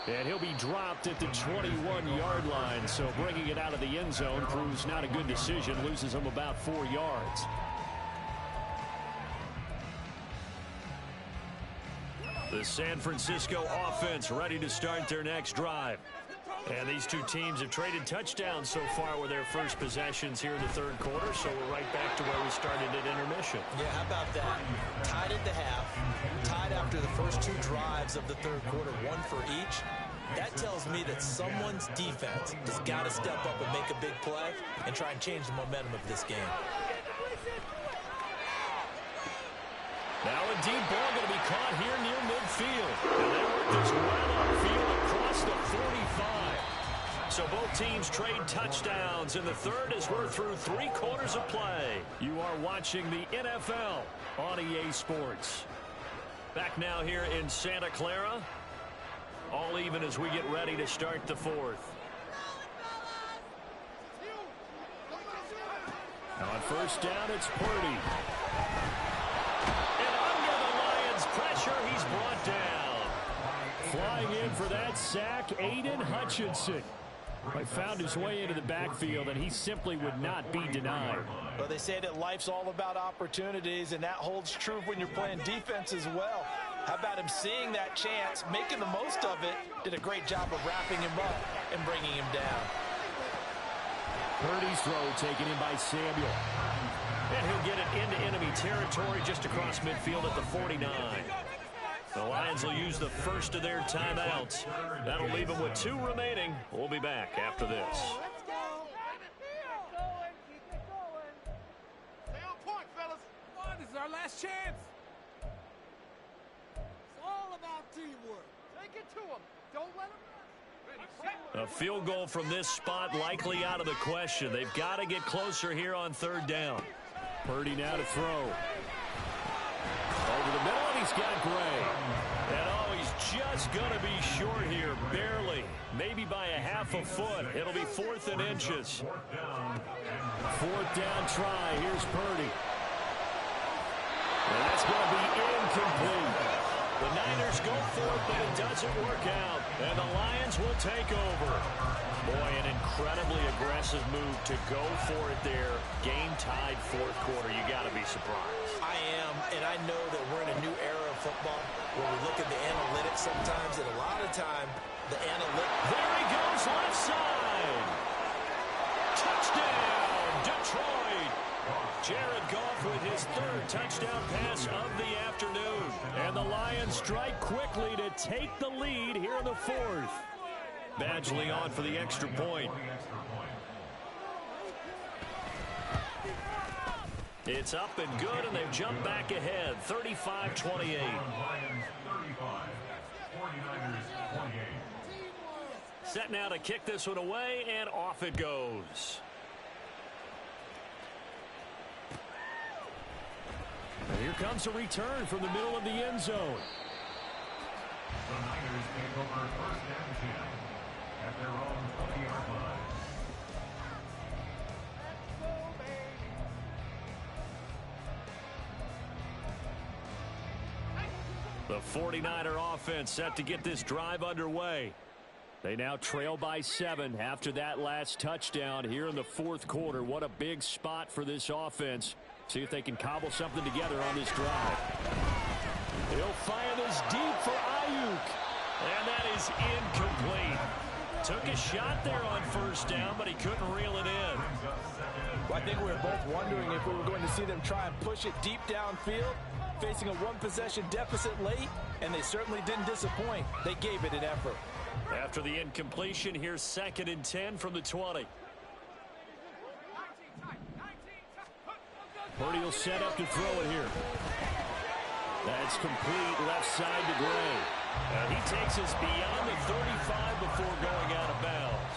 And he'll be dropped at the 21-yard line. So bringing it out of the end zone proves not a good decision. Loses him about 4 yards. The San Francisco offense ready to start their next drive. And these two teams have traded touchdowns so far with their first possessions here in the third quarter. So we're right back to where we started at intermission. Yeah, how about that? Tied at the half, tied after the first 2 drives of the third quarter, 1 for each. That tells me that someone's defense has got to step up and make a big play and try and change the momentum of this game. Now a deep ball going to be caught here near midfield. And they work this well upfield across the 45. So both teams trade touchdowns in the third as we're through 3 quarters of play. You are watching the NFL on EA Sports. Back now here in Santa Clara. All even as we get ready to start the fourth. Now on first down, it's Purdy. And under the Lions' pressure, he's brought down. Flying in for that sack, Aiden Hutchinson. He found his way into the backfield, and he simply would not be denied. Well, they say that life's all about opportunities, and that holds true when you're playing defense as well. How about him seeing that chance, making the most of it, did a great job of wrapping him up and bringing him down. Purdy's throw taken in by Samuel. And he'll get it into enemy territory just across midfield at the 49. The Lions will use the first of their timeouts. That'll leave them with 2 remaining. We'll be back after this. Let's go. Keep it going. Stay on point, fellas. Come on, this is our last chance. It's all about teamwork. Take it to them. Don't let them. A field goal from this spot likely out of the question. They've got to get closer here on third down. Purdy now to throw. Over the middle, and he's got Gray. And oh, he's just going to be short here, barely. Maybe by a half a foot. It'll be 4th and inches. 4th down try. Here's Purdy. And that's going to be incomplete. The Niners go for it, but it doesn't work out. And the Lions will take over. Boy, an incredibly aggressive move to go for it there. Game tied fourth quarter. You got to be surprised. I am, and I know that we're in a new era of football where we look at the analytics sometimes, and a lot of time, the analytics. There he goes, left side. Touchdown, Detroit. Jared Goff with his third touchdown pass of the afternoon. And the Lions strike quickly to take the lead here in the fourth. Badgley on for the extra point. It's up and good, and they've jumped back ahead, 35-28. Set now to kick this one away, and off it goes. And here comes a return from the middle of the end zone. The Niners take over first and 10 at their own 20-yard line. The 49er offense set to get this drive underway. They now trail by 7 after that last touchdown here in the fourth quarter. What a big spot for this offense. See if they can cobble something together on this drive. He'll fire this deep for Ayuk. And that is incomplete. Took a shot there on first down, but he couldn't reel it in. Well, I think we were both wondering if we were going to see them try and push it deep downfield, facing a one-possession deficit late, and they certainly didn't disappoint. They gave it an effort. After the incompletion, here's 2nd and 10 from the 20. Purdy will set up to throw it here. That's complete left side to Gray. And he takes us beyond the 35 before going out of bounds.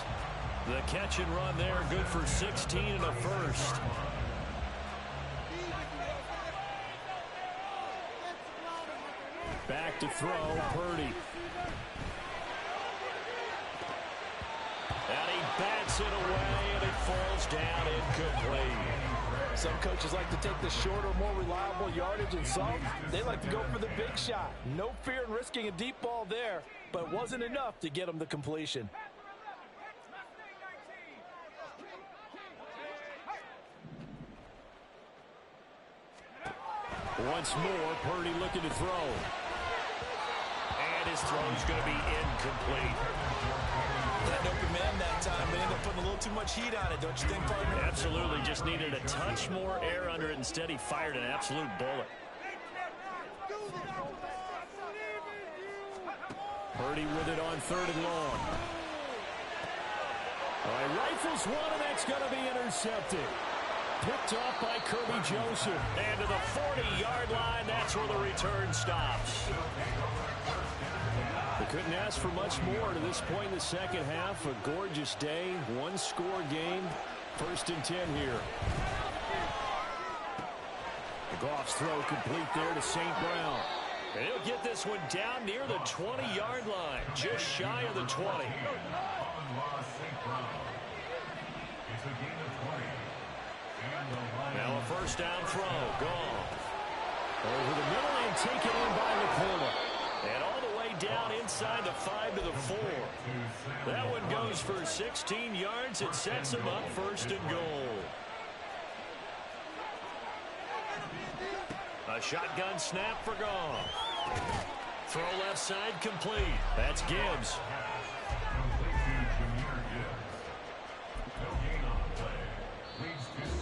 The catch and run there, good for 16 and a first. Back to throw, Purdy. And he bats it away, and it falls down incomplete. Some coaches like to take the shorter, more reliable yardage, and some, they like to go for the big shot. No fear in risking a deep ball there, but it wasn't enough to get them the completion. Once more, Purdy looking to throw. And his throw's going to be incomplete. That open man that time, they ended up putting a little too much heat on it, don't you think, partner? Absolutely, just needed a touch more air under it. Instead, he fired an absolute bullet. Purdy with it on 3rd and long. All right, rifles one, and that's going to be intercepted. Picked off by Kirby Joseph. And to the 40-yard line, that's where the return stops. They couldn't ask for much more to this point in the second half. A gorgeous day, one-score game. 1st and 10 here. Goff's throw complete there to St. Brown. And he'll get this one down near the 20-yard line, just shy of the 20. Now a first down throw. Goff. Over the middle and taken in by LaPorta. And all the way down inside the 5 to the 4. That one goes for 16 yards. It sets him up 1st and goal. A shotgun snap for Goff. Throw left side complete. That's Gibbs.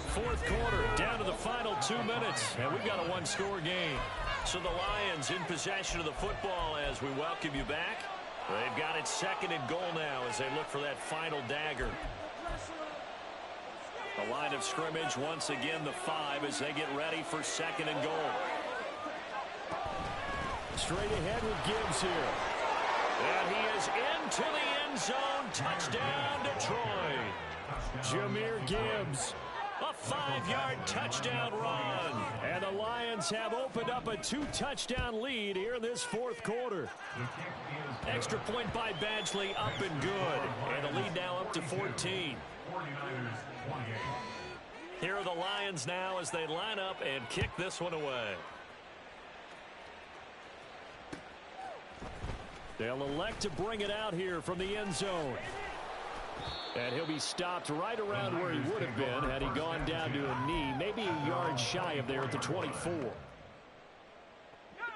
Fourth quarter, down to the final 2 minutes, and we've got a one-score game. So the Lions in possession of the football as we welcome you back. They've got it 2nd and goal now as they look for that final dagger. The line of scrimmage once again the 5 as they get ready for 2nd and goal. Straight ahead with Gibbs here. And he is into the end zone. Touchdown, Detroit. Jahmyr Gibbs. A 5-yard touchdown run. And the Lions have opened up a 2-touchdown lead here in this fourth quarter. Extra point by Badgley, up and good. And the lead now up to 14. Here are the Lions now as they line up and kick this one away. They'll elect to bring it out here from the end zone. And he'll be stopped right around where he would have been had he gone down to a knee, maybe a yard shy of there at the 24.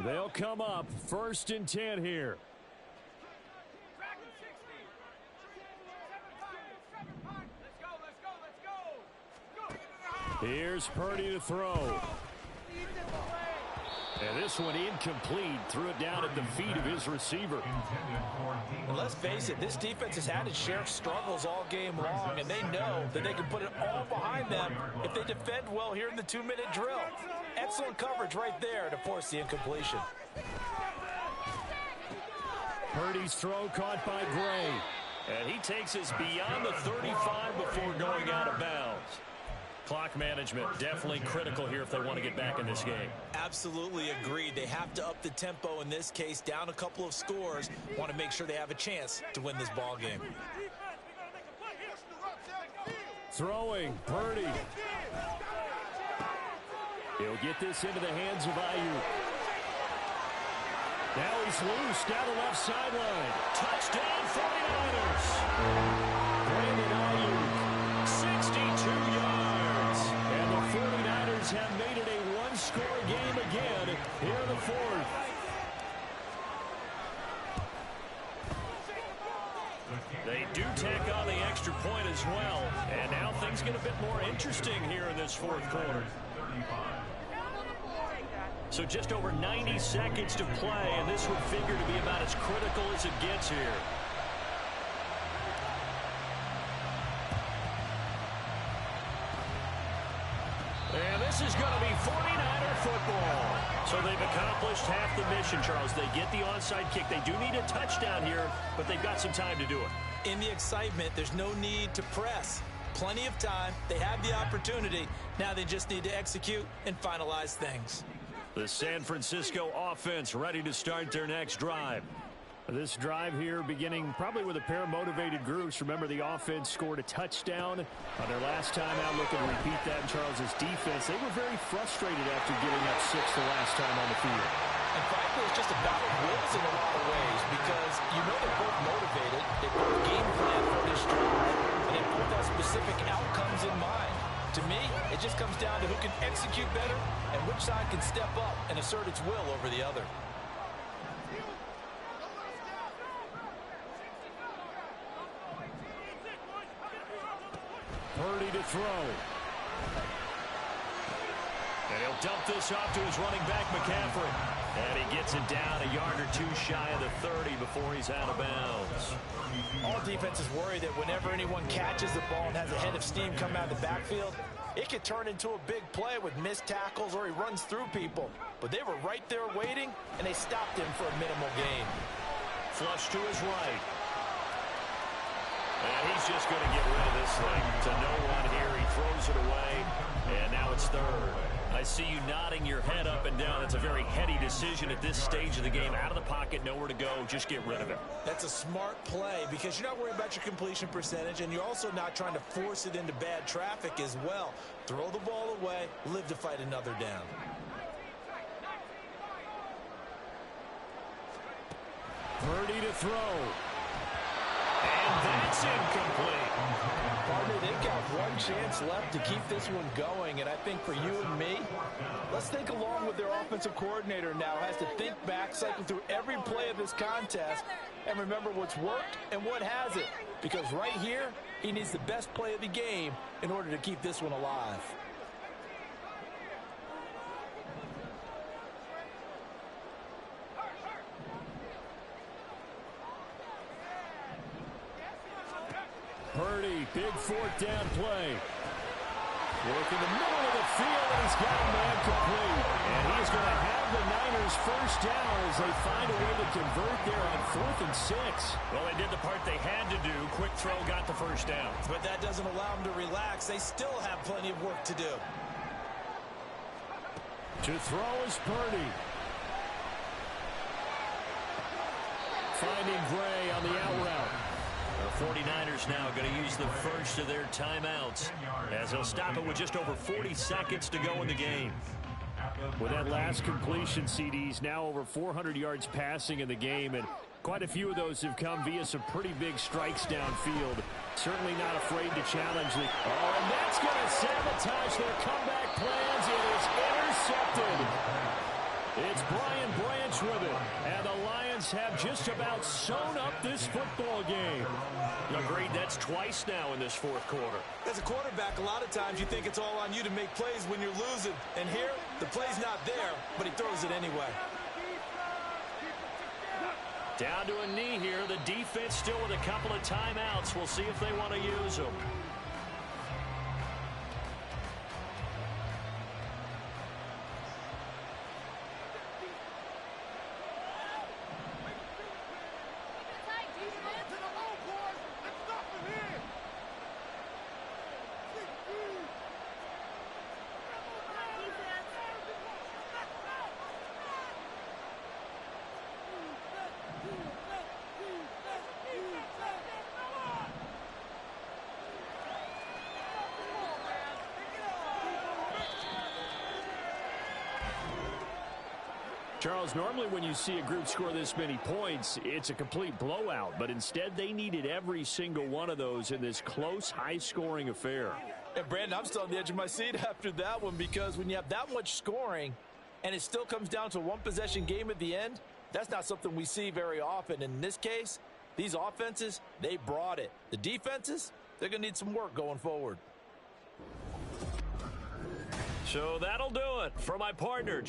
They'll come up 1st and 10 here. Here's Purdy to throw. And this one incomplete. Threw it down at the feet of his receiver. And let's face it, this defense has had its share of struggles all game long, and they know that they can put it all behind them if they defend well here in the 2-minute drill. Excellent coverage right there to force the incompletion. Purdy's throw caught by Gray. And he takes us beyond the 35 before going out of bounds. Clock management definitely critical here if they want to get back in this game. Absolutely agreed. They have to up the tempo in this case, down a couple of scores. Want to make sure they have a chance to win this ball game. Throwing, Purdy. He'll get this into the hands of Ayuk. Now he's loose down the left sideline. Touchdown 49ers. Brandon Ayuk, 62 yards. And the 49ers have made it a one-score game again here in the 4th. They do tack on the extra point as well. And now things get a bit more interesting here in this 4th quarter. So just over 90 seconds to play, and this would figure to be about as critical as it gets here. And this is going to be 49er football. So they've accomplished half the mission, Charles. They get the onside kick. They do need a touchdown here, but they've got some time to do it. In the excitement, there's no need to press. Plenty of time. They have the opportunity. Now they just need to execute and finalize things. The San Francisco offense ready to start their next drive. This drive here beginning probably with a pair of motivated groups. Remember, the offense scored a touchdown on their last time out. Looking to repeat that in Charles's defense. They were very frustrated after giving up 6 the last time on the field. And frankly, it's just a battle of wills in a lot of ways because you know they're both motivated. They both game plan for this drive, and they both have specific outcomes in mind. To me, it just comes down to who can execute better and which side can step up and assert its will over the other. Purdy to throw. And he'll dump this off to his running back, McCaffrey. And he gets it down a yard or two shy of the 30 before he's out of bounds. All defenses worry that whenever anyone catches the ball and has a head of steam come out of the backfield, it could turn into a big play with missed tackles or he runs through people. But they were right there waiting, and they stopped him for a minimal gain. Flush to his right. And he's just going to get rid of this thing to no one here. He throws it away, and now it's 3rd. I see you nodding your head up and down. That's a very heady decision at this stage of the game. Out of the pocket, nowhere to go. Just get rid of it. That's a smart play because you're not worried about your completion percentage, and you're also not trying to force it into bad traffic as well. Throw the ball away, live to fight another down. Purdy to throw. And that's incomplete. Partner, they've got one chance left to keep this one going, and I think for you and me, let's think along with their offensive coordinator now has to think back, cycle through every play of this contest, and remember what's worked and what hasn't. Because right here, he needs the best play of the game in order to keep this one alive. Purdy, big 4th down play. Working the middle of the field, and he's got a man complete. And he's going to have the Niners first down as they find a way to convert there on 4th and 6. Well, they did the part they had to do. Quick throw got the first down. But that doesn't allow them to relax. They still have plenty of work to do. To throw is Purdy. Finding Gray on the out route. The 49ers now going to use the first of their timeouts as they'll stop it with just over 40 seconds to go in the game. With that last completion, CD's now over 400 yards passing in the game, and Quite a few of those have come via some pretty big strikes downfield. Certainly not afraid to challenge the... Oh, and that's going to sabotage their comeback plans. It is intercepted. It's Brian Branch with it. And the Lions have just about sewn up this football game. Agreed, that's twice now in this fourth quarter. As a quarterback, a lot of times you think it's all on you to make plays when you're losing. And here, the play's not there, but he throws it anyway. Down to a knee here. The defense still with a couple of timeouts. We'll see if they want to use them. Charles, normally when you see a group score this many points, it's a complete blowout. But instead, they needed every single one of those in this close, high-scoring affair. And, Brandon, I'm still on the edge of my seat after that one because when you have that much scoring and it still comes down to a one-possession game at the end, that's not something we see very often. In this case, these offenses, they brought it. The defenses, they're going to need some work going forward. So that'll do it for my partner.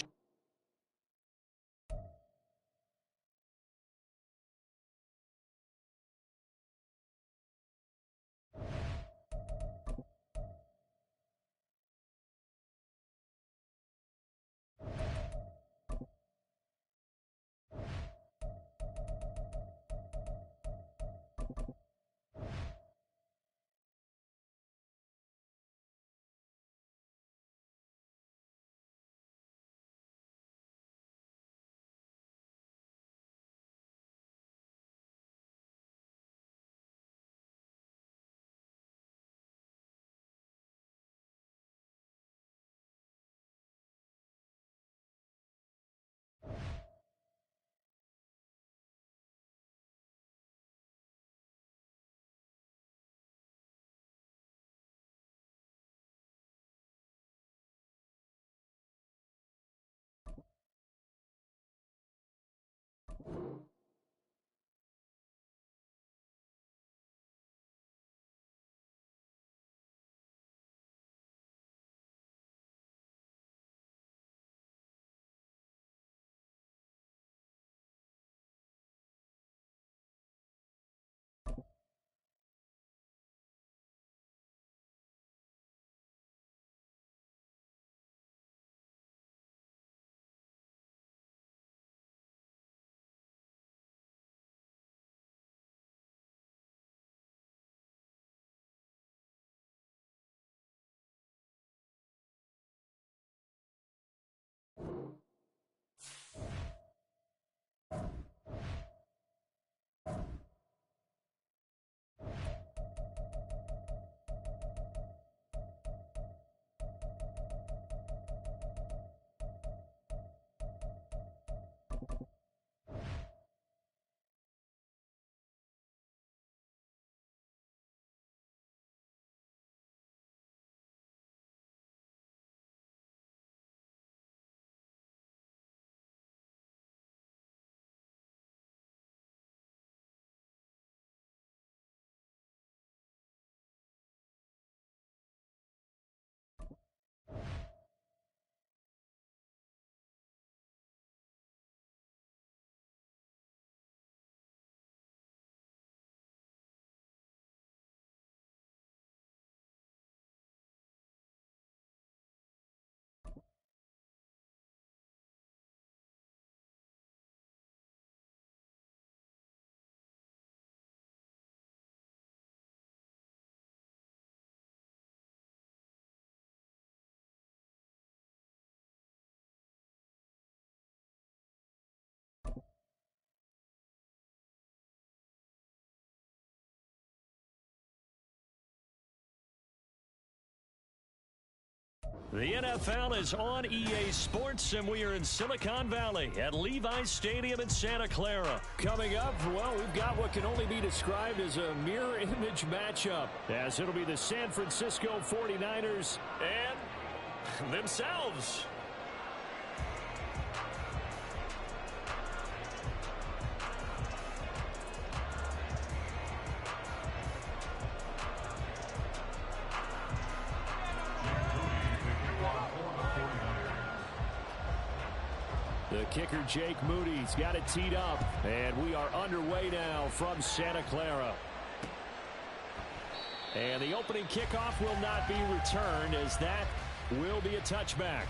The NFL is on EA Sports, and we are in Silicon Valley at Levi's Stadium in Santa Clara. Coming up, well, we've got what can only be described as a mirror image matchup, as it'll be the San Francisco 49ers and themselves. The kicker, Jake Moody's got it teed up, and we are underway now from Santa Clara. And the opening kickoff will not be returned, as that will be a touchback.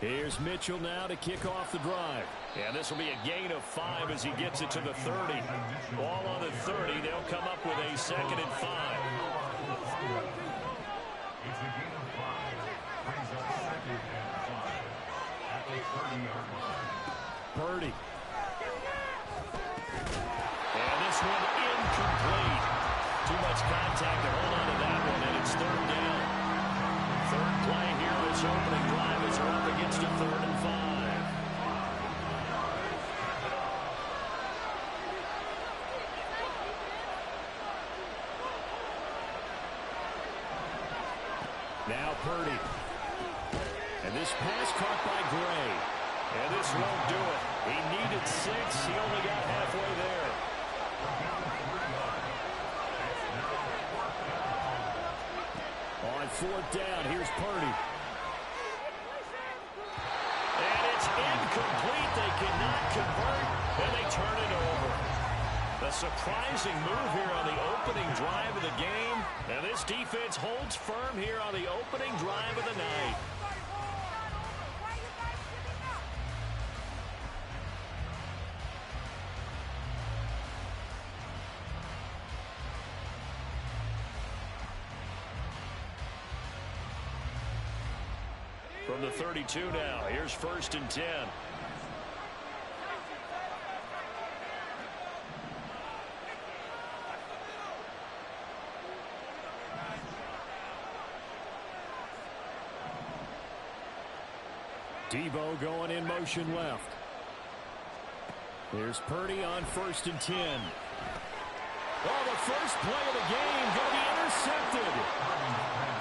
Here's Mitchell now to kick off the drive. And this will be a gain of 5 as he gets it to the 30. Ball on the 30. They'll come up with a 2nd and 5. It's a gain of 5. Brings up 2nd and 5 at the 30-yard line. Purdy. And this one incomplete. Too much contact to hold on to that one, and it's 3rd down. 3rd play here of this opening drive as they're up against a 3rd and 5. Now Purdy. And this pass caught by Gray. And this won't do it. He needed 6. He only got halfway there. On 4th down, here's Purdy. And it's incomplete. They cannot convert, and they turn it over. A surprising move here on the opening drive of the game. And this defense holds firm here on the opening drive of the night. From the 32 now, here's 1st and 10. Debo going in motion left. Here's Purdy on 1st and 10. Oh, the first play of the game going to be intercepted.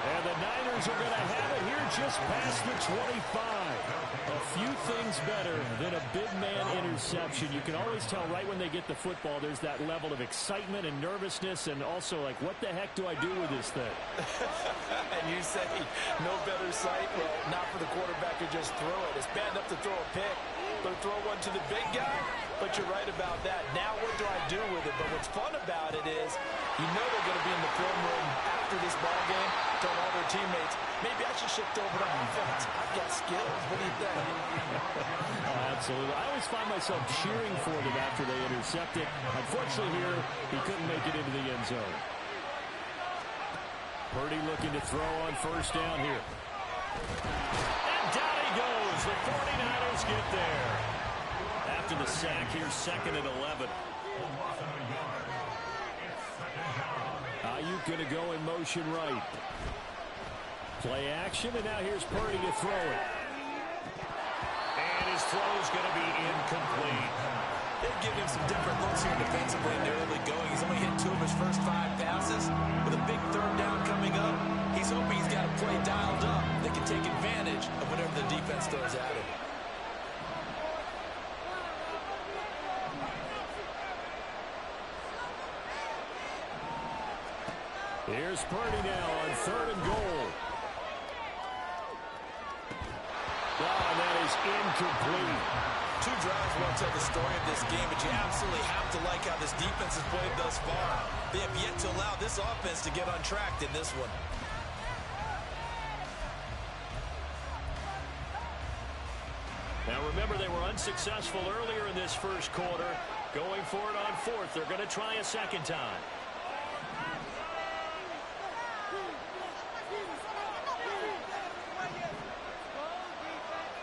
And the Niners are going to have it here just past the 25. A few things better than a big man interception. You can always tell right when they get the football, there's that level of excitement and nervousness, and also like, what the heck do I do with this thing? And you say, no better sight? Well, not for the quarterback to just throw it. It's bad enough to throw a pick, but to throw one to the big guy? But you're right about that. Now what do I do with it? But what's fun about it is you know they're going to be in the film room after this ball game, telling all their teammates, maybe I should shift over to offense. I've got skills. What do you think? Absolutely. I always find myself cheering for them after they intercept it. Unfortunately here, he couldn't make it into the end zone. Purdy looking to throw on 1st down here. And down he goes. The 49ers get there. After the sack, here's 2nd and 11. Ayuk going to go in motion right. Play action, and now here's Purdy to throw it. And his throw's going to be incomplete. They've given him some different looks here defensively in the early going. He's only hit 2 of his first 5 passes. With a big 3rd down coming up, he's hoping he's got a play dialed up that can take advantage of whatever the defense throws at him. Here's Purdy now on 3rd and goal. Oh, and that is incomplete. 2 drives won't tell the story of this game, but you absolutely have to like how this defense has played thus far. They have yet to allow this offense to get on track in this one. Now remember, they were unsuccessful earlier in this first quarter. Going for it on 4th. They're going to try a second time.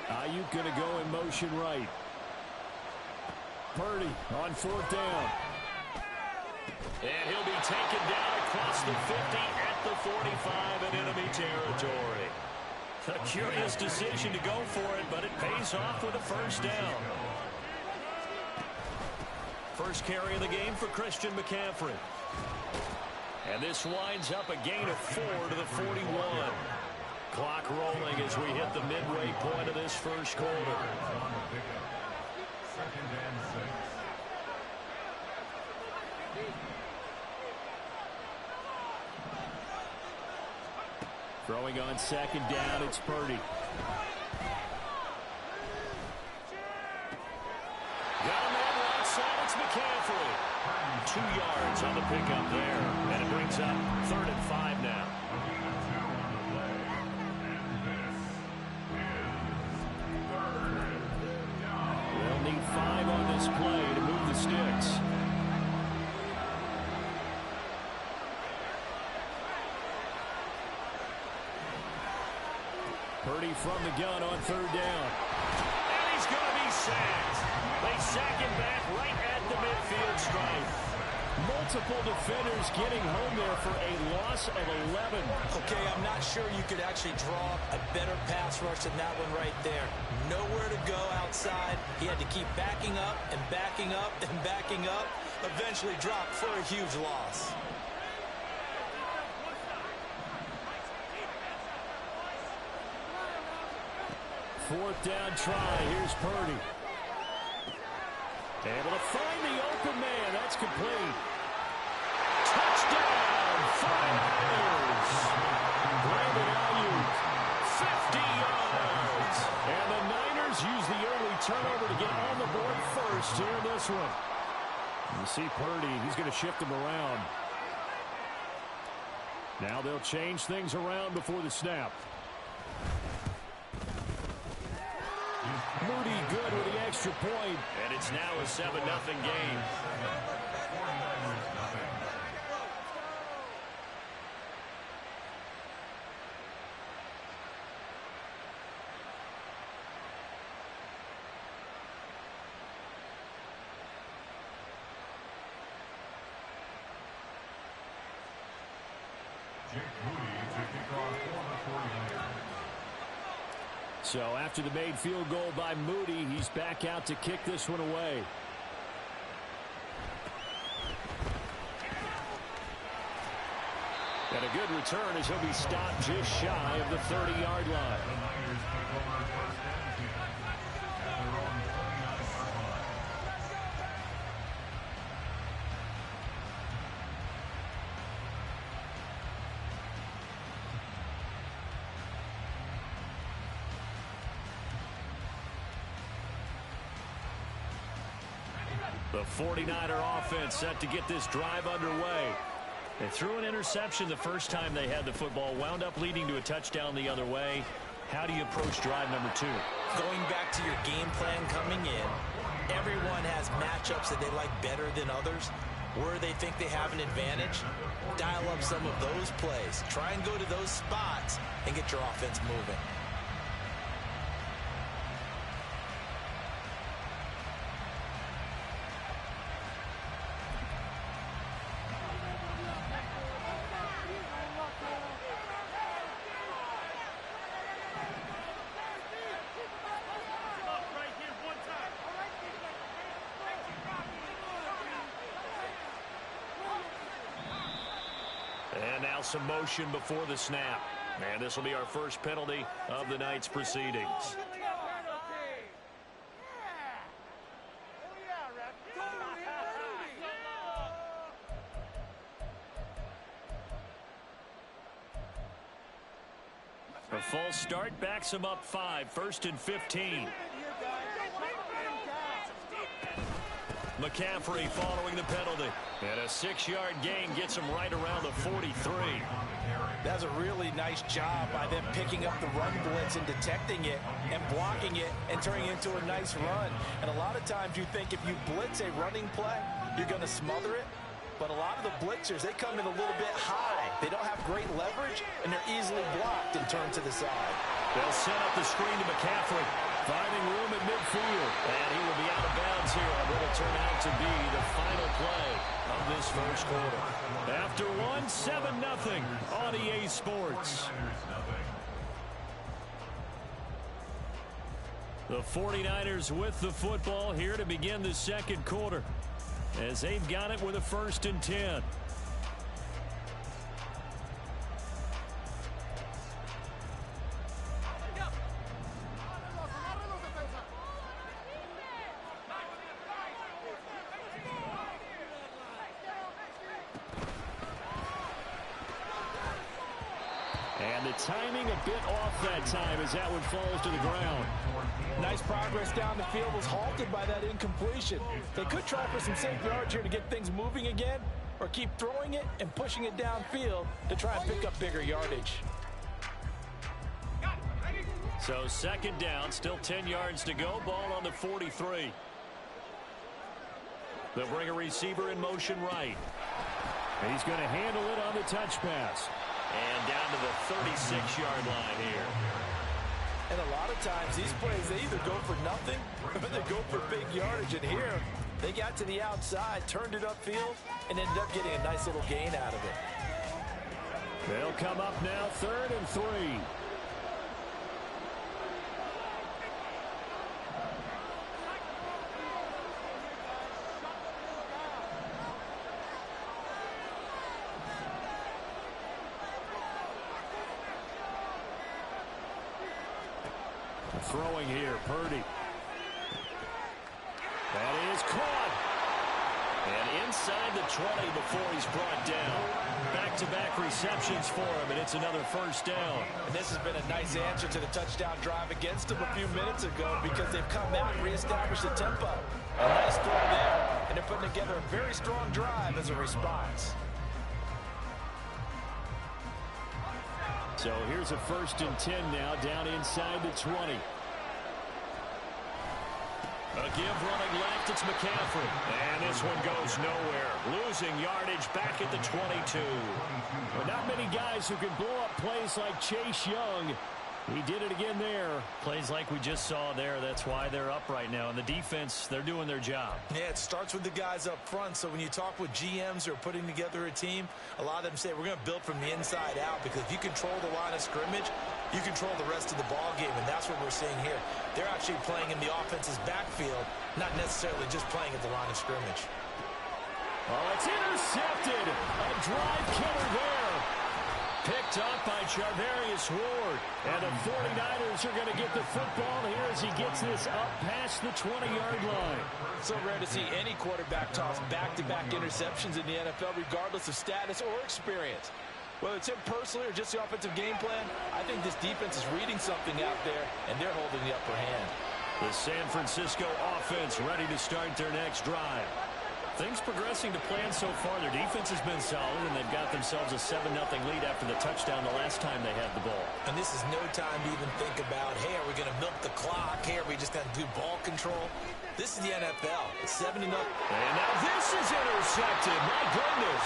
Ayuk going to go in motion right. Purdy on 4th down. And he'll be taken down across the 50 at the 45 in enemy territory. A curious decision to go for it, but it pays off with a first down. First carry of the game for Christian McCaffrey. And this winds up a gain of 4 to the 41. Clock rolling as we hit the midway point of this first quarter. 2nd and 6. Throwing on 2nd down, it's Purdy. Got him on the outside, it's McCaffrey. 2 yards on the pickup there. And it brings up 3rd and 5 now. They'll need 5 on this play to move the sticks. Purdy from the gun on 3rd down. And he's going to be sacked. They sack him back right at the midfield stripe. Multiple defenders getting home there for a loss of 11. Okay, I'm not sure you could actually draw a better pass rush than that one right there. Nowhere to go outside. He had to keep backing up and backing up and backing up. Eventually dropped for a huge loss. Fourth down try. Here's Purdy. Able to find the open man. That's complete. Touchdown, 49ers. Brandon Ayuk. 50 yards. And the Niners use the early turnover to get on the board first here in this one. You see Purdy. He's going to shift him around. Now they'll change things around before the snap. Moody good with the extra point. And it's now a 7-0 game. Jake Moody to kick off for the 49ers. So after the made field goal by Moody, he's back out to kick this one away. And a good return as he'll be stopped just shy of the 30-yard line. The Niners take over 1st and 10 at their own 49-yard line. The 49er offense set to get this drive underway. They threw an interception the first time they had the football, wound up leading to a touchdown the other way. How do you approach drive number 2? Going back to your game plan coming in, everyone has matchups that they like better than others. Where they think they have an advantage, dial up some of those plays. Try and go to those spots and get your offense moving. And now some motion before the snap. And this will be our first penalty of the night's proceedings. A false start backs him up 5, 1st and 15. McCaffrey following the penalty. And a 6-yard gain gets him right around the 43. That's a really nice job by them picking up the run blitz and detecting it and blocking it and turning it into a nice run. And a lot of times you think if you blitz a running play, you're going to smother it. But a lot of the blitzers, they come in a little bit high. They don't have great leverage, and they're easily blocked and turned to the side. They'll set up the screen to McCaffrey. Finding room at midfield. And he will be out of bounds here on what will turn out to be the final play of this first quarter. After one, 7-0 on EA Sports. The 49ers with the football here to begin the second quarter, as they've got it with a 1st and 10. And the timing a bit off that time as that one falls to the ground. Nice progress down the field was halted by that incompletion. They could try for some safe yards here to get things moving again, or keep throwing it and pushing it downfield to try and pick up bigger yardage. So 2nd down, still 10 yards to go. Ball on the 43. They'll bring a receiver in motion right. And he's going to handle it on the touch pass. And down to the 36-yard line here. And a lot of times these plays, they either go for nothing or they go for big yardage. And here, they got to the outside, turned it upfield, and ended up getting a nice little gain out of it. They'll come up now 3rd and 3. Throwing here, Purdy. That is caught. And inside the 20 before he's brought down. Back-to-back receptions for him, and it's another 1st down. And this has been a nice answer to the touchdown drive against them a few minutes ago, because they've come out and reestablished the tempo. A nice throw there, and they're putting together a very strong drive as a response. So here's a 1st and 10 now, down inside the 20. A give running left, it's McCaffrey. And this one goes nowhere. Losing yardage back at the 22. Well, not many guys who can blow up plays like Chase Young. He did it again there. Plays like we just saw there. That's why they're up right now. And the defense, they're doing their job. Yeah, it starts with the guys up front. So when you talk with GMs who are putting together a team, a lot of them say we're going to build from the inside out, because if you control the line of scrimmage, you control the rest of the ball game, and that's what we're seeing here. They're actually playing in the offense's backfield, not necessarily just playing at the line of scrimmage. Oh, it's intercepted. A drive killer there. Picked up by Charvarius Ward. And the 49ers are going to get the football here as he gets this up past the 20-yard line. So rare to see any quarterback toss back-to-back interceptions in the NFL, regardless of status or experience. Whether it's him personally or just the offensive game plan, I think this defense is reading something out there, and they're holding the upper hand. The San Francisco offense ready to start their next drive. Things progressing to plan so far. Their defense has been solid, and they've got themselves a 7-0 lead after the touchdown the last time they had the ball. And this is no time to even think about, hey, are we going to milk the clock? Hey, are we just going to do ball control? This is the NFL. It's 7-0. And now this is intercepted. My goodness.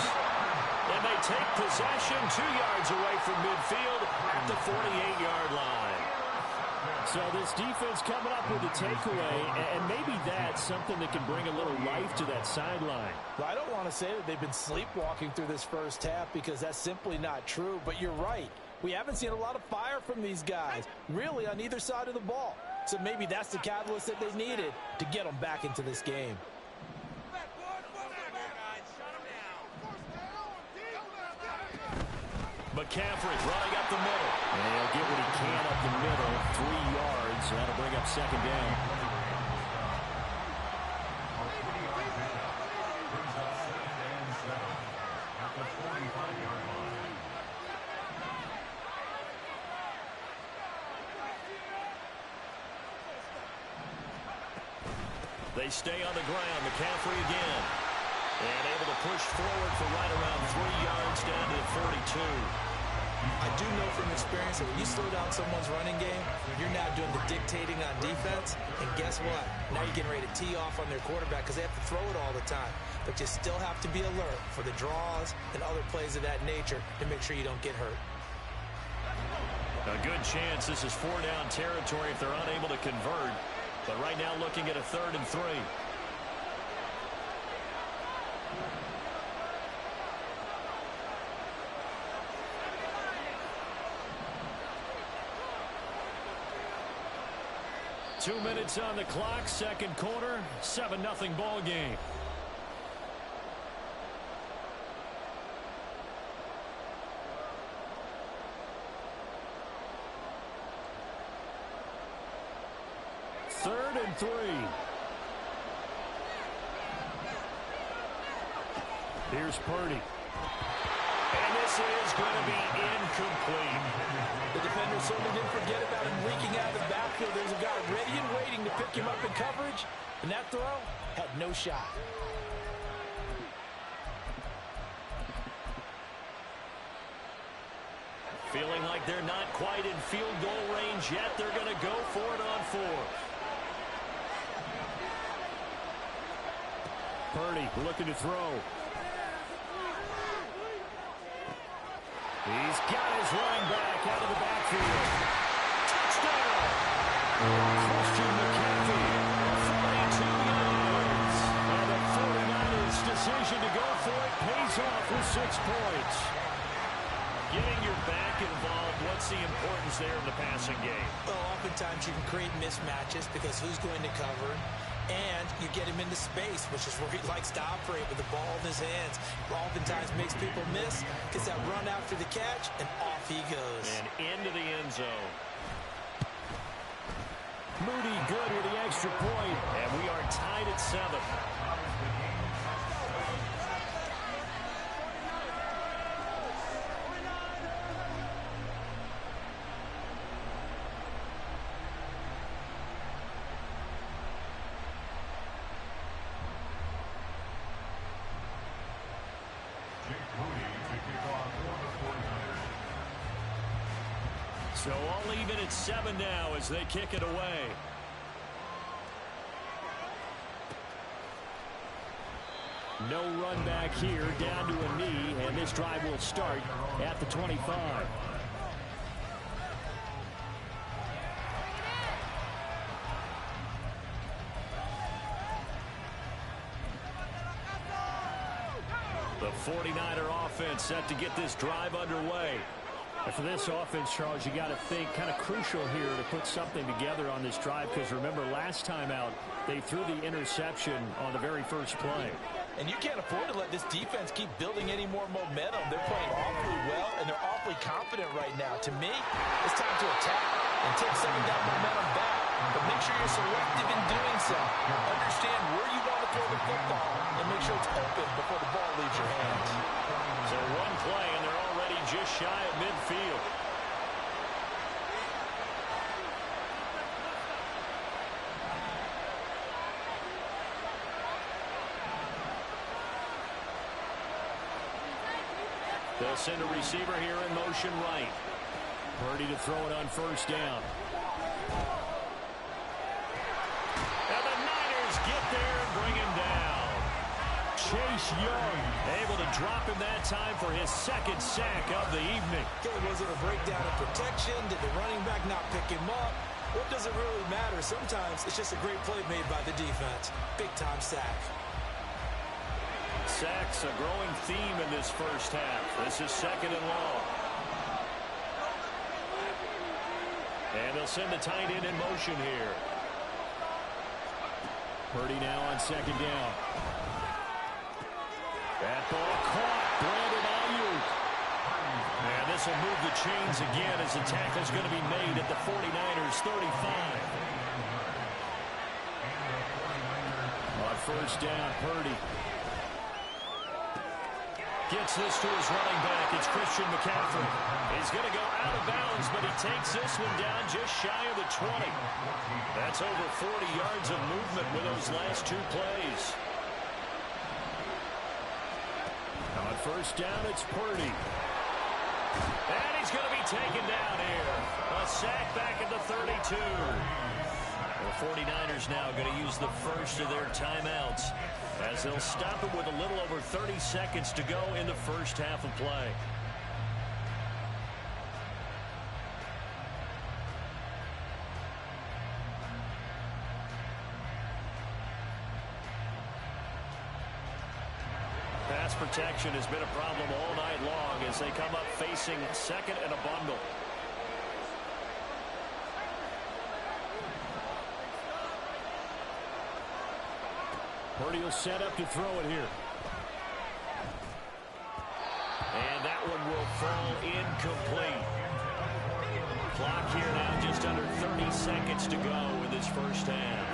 And they take possession 2 yards away from midfield at the 48-yard line. So this defense coming up with a takeaway, and maybe that's something that can bring a little life to that sideline. Well, I don't want to say that they've been sleepwalking through this first half, because that's simply not true. But you're right. We haven't seen a lot of fire from these guys, really, on either side of the ball. So maybe that's the catalyst that they needed to get them back into this game. McCaffrey running up the middle. And he'll get what he can up the middle. 3 yards. That'll bring up 2nd down. They stay on the ground. McCaffrey again. And able to push forward for right around 3 yards down to the 42. I do know from experience that when you slow down someone's running game, you're now doing the dictating on defense. And guess what? Now you're getting ready to tee off on their quarterback because they have to throw it all the time. But you still have to be alert for the draws and other plays of that nature to make sure you don't get hurt. A good chance this is 4-down territory if they're unable to convert. But right now looking at a 3rd and 3. Two minutes on the clock, second quarter, 7-0 ball game. Third and 3. Here's Purdy. And this is going to be incomplete. The defender certainly didn't forget about him leaking out of the backfield. There's a guy ready and waiting to pick him up in coverage, and that throw had no shot. Feeling like they're not quite in field goal range yet. They're going to go for it on 4th. Purdy looking to throw. He's got his running back out of the backfield. Touchdown! Christian McCaffrey, 42 yards. And the 49ers' decision to go for it pays off with 6 points. Getting your back involved, what's the importance there in the passing game? Well, oftentimes you can create mismatches because who's going to cover, and you get him into space, which is where he likes to operate with the ball in his hands. Oftentimes makes people miss, gets that run after the catch, and off he goes. And into the end zone. Moody good with the extra point, and we are tied at 7. So all even at 7 now as they kick it away. No run back here, down to a knee, and this drive will start at the 25. The 49er offense set to get this drive underway. And for this offense, Charles, you got to think kind of crucial here to put something together on this drive, because remember last time out they threw the interception on the very first play. And you can't afford to let this defense keep building any more momentum. They're playing awfully well, and they're awfully confident right now. To me, it's time to attack and take some of that momentum back. But make sure you're selective in doing so. Understand where you want to throw the football and make sure it's open before the ball leaves your hands. So one play, and they're already just shy of midfield. They'll send a receiver here in motion right. Purdy to throw it on first down. And the Niners get there and bring him down. Chase Young able to drop him that time for his second sack of the evening. Was it a breakdown in protection? Did the running back not pick him up? What does it really matter? Sometimes it's just a great play made by the defense. Big-time sack. Sacks a growing theme in this first half. This is second and long. And they'll send the tight end in motion here. Purdy now on second down. That ball caught. Brandon Ayuk. And this will move the chains again as the tackle's going to be made at the 49ers 35. On first down, Purdy. Gets this to his running back. It's Christian McCaffrey. He's going to go out of bounds, but he takes this one down just shy of the 20. That's over 40 yards of movement with those last two plays. On first down, it's Purdy. And he's going to be taken down here. A sack back at the 32. The 49ers now going to use the first of their timeouts as they'll stop it with a little over 30 seconds to go in the first half of play. Pass protection has been a problem all night long as they come up facing second and a bundle. Purdy will set up to throw it here. And that one will fall incomplete. Clock here now just under 30 seconds to go in this first half.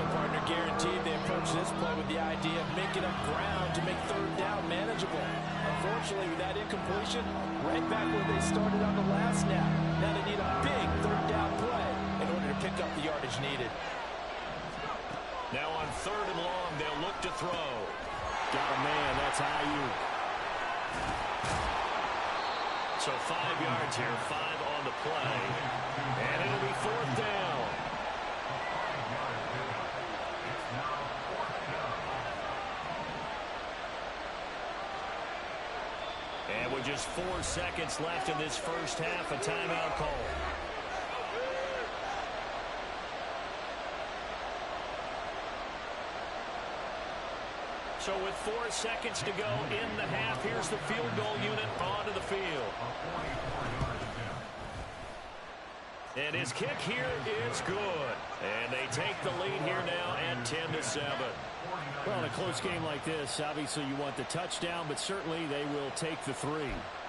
The partner guaranteed they approach this play with the idea of making up ground to make third down manageable. Unfortunately, with that incompletion, right back where they started on the last snap. Now they need a big third down play in order to pick up the yardage needed. Now on third and long, they'll look to throw. Got a man. That's Ayuk. So 5 yards here, 5 on the play. And it'll be fourth down. And with just 4 seconds left in this first half, a timeout call. So with 4 seconds to go in the half, here's the field goal unit onto the field. And his kick here is good. And they take the lead here now at 10-7. Well, in a close game like this, obviously you want the touchdown, but certainly they will take the 3.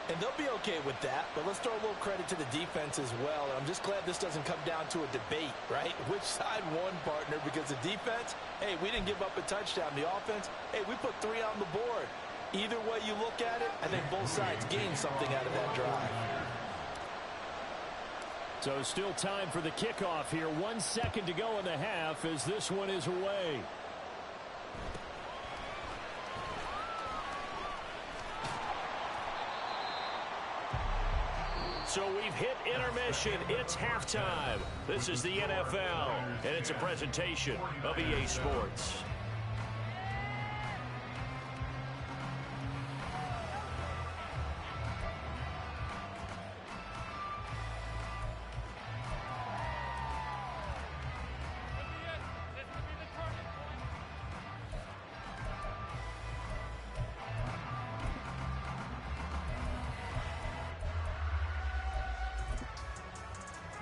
And they'll be okay with that, but let's throw a little credit to the defense as well. And I'm just glad this doesn't come down to a debate, right? Which side won, partner? Because the defense, hey, we didn't give up a touchdown. The offense, hey, we put 3 on the board. Either way you look at it, I think both sides gained something out of that drive. So still time for the kickoff here. 1 second to go in the half as this one is away. So we've hit intermission. It's halftime. This is the NFL, and it's a presentation of EA Sports.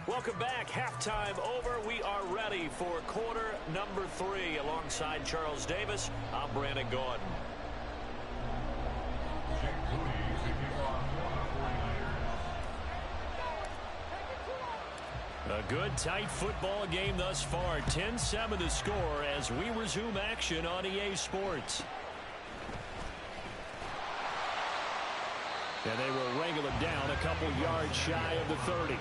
Welcome back. Halftime over. We are ready for quarter number 3. Alongside Charles Davis, I'm Brandon Gaudin. A good, tight football game thus far. 10-7 the score as we resume action on EA Sports. And they will wrangle it down a couple yards shy of the 30.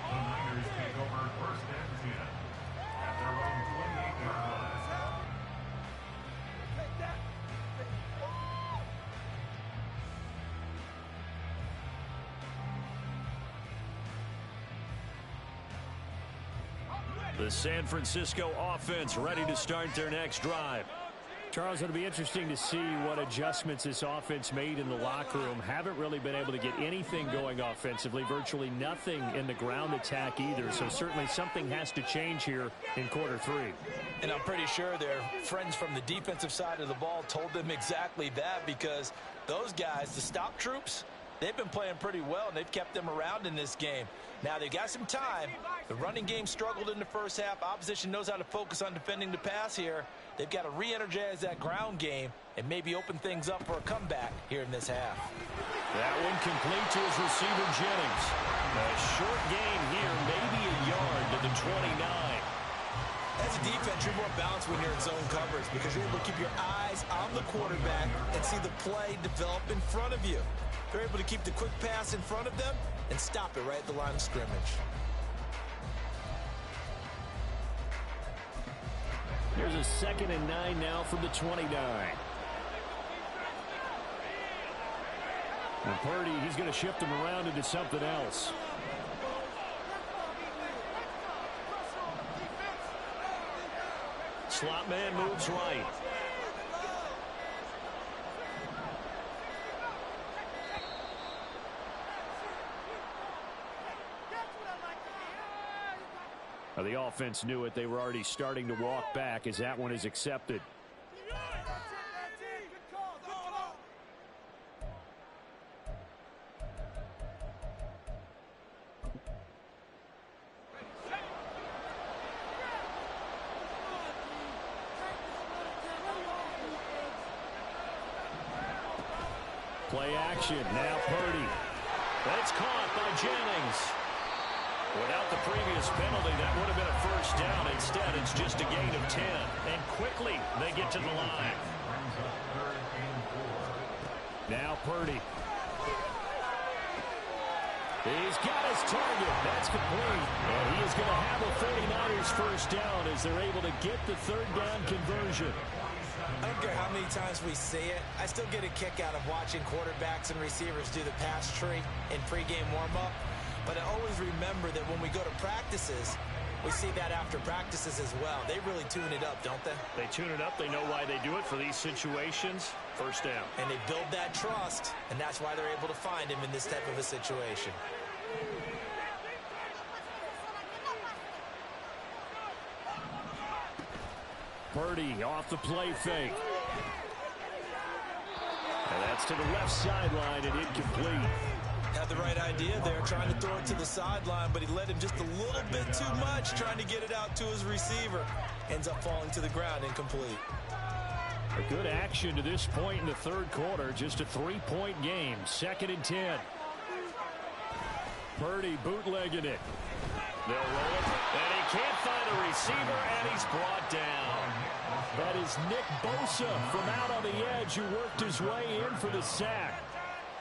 The Niners take over first and 10 at their own 28-yard line. The San Francisco offense ready to start their next drive. Charles, it'll be interesting to see what adjustments this offense made in the locker room. Haven't really been able to get anything going offensively. Virtually nothing in the ground attack either. So certainly something has to change here in quarter 3. And I'm pretty sure their friends from the defensive side of the ball told them exactly that, because those guys, the stop troops, they've been playing pretty well, and they've kept them around in this game. Now, they've got some time. The running game struggled in the first half. Opposition knows how to focus on defending the pass here. They've got to re-energize that ground game and maybe open things up for a comeback here in this half. That one complete to his receiver, Jennings. A short gain here, maybe a yard to the 29. As a defense, you're more balanced when you're in zone coverage because you're able to keep your eyes on the quarterback and see the play develop in front of you. They're able to keep the quick pass in front of them and stop it right at the line of scrimmage. Here's a 2nd and 9 now from the 29. And Purdy, he's going to shift him around into something else. Slot man moves right. The offense knew it. They were already starting to walk back as that one is accepted. Play action. Now Purdy. That's caught by Jennings. Without the previous penalty, that would have been a first down. Instead, it's just a gain of 10. And quickly, they get to the line. Now Purdy. He's got his target. That's complete. And he is going to have a 49ers first down as they're able to get the third down conversion. I don't care how many times we see it. I still get a kick out of watching quarterbacks and receivers do the pass tree in pregame warm-up. But I always remember that when we go to practices, we see that after practices as well. They really tune it up, don't they? They tune it up. They know why they do it for these situations. First down. And they build that trust, and that's why they're able to find him in this type of a situation. Purdy off the play fake. And that's to the left sideline and incomplete. Had the right idea there, trying to throw it to the sideline, but he let him just a little bit too much, trying to get it out to his receiver. Ends up falling to the ground, incomplete. A good action to this point in the third quarter. Just a 3-point game. 2nd and 10. Purdy bootlegging it. They'll roll it, and he can't find a receiver, and he's brought down. That is Nick Bosa from out on the edge who worked his way in for the sack.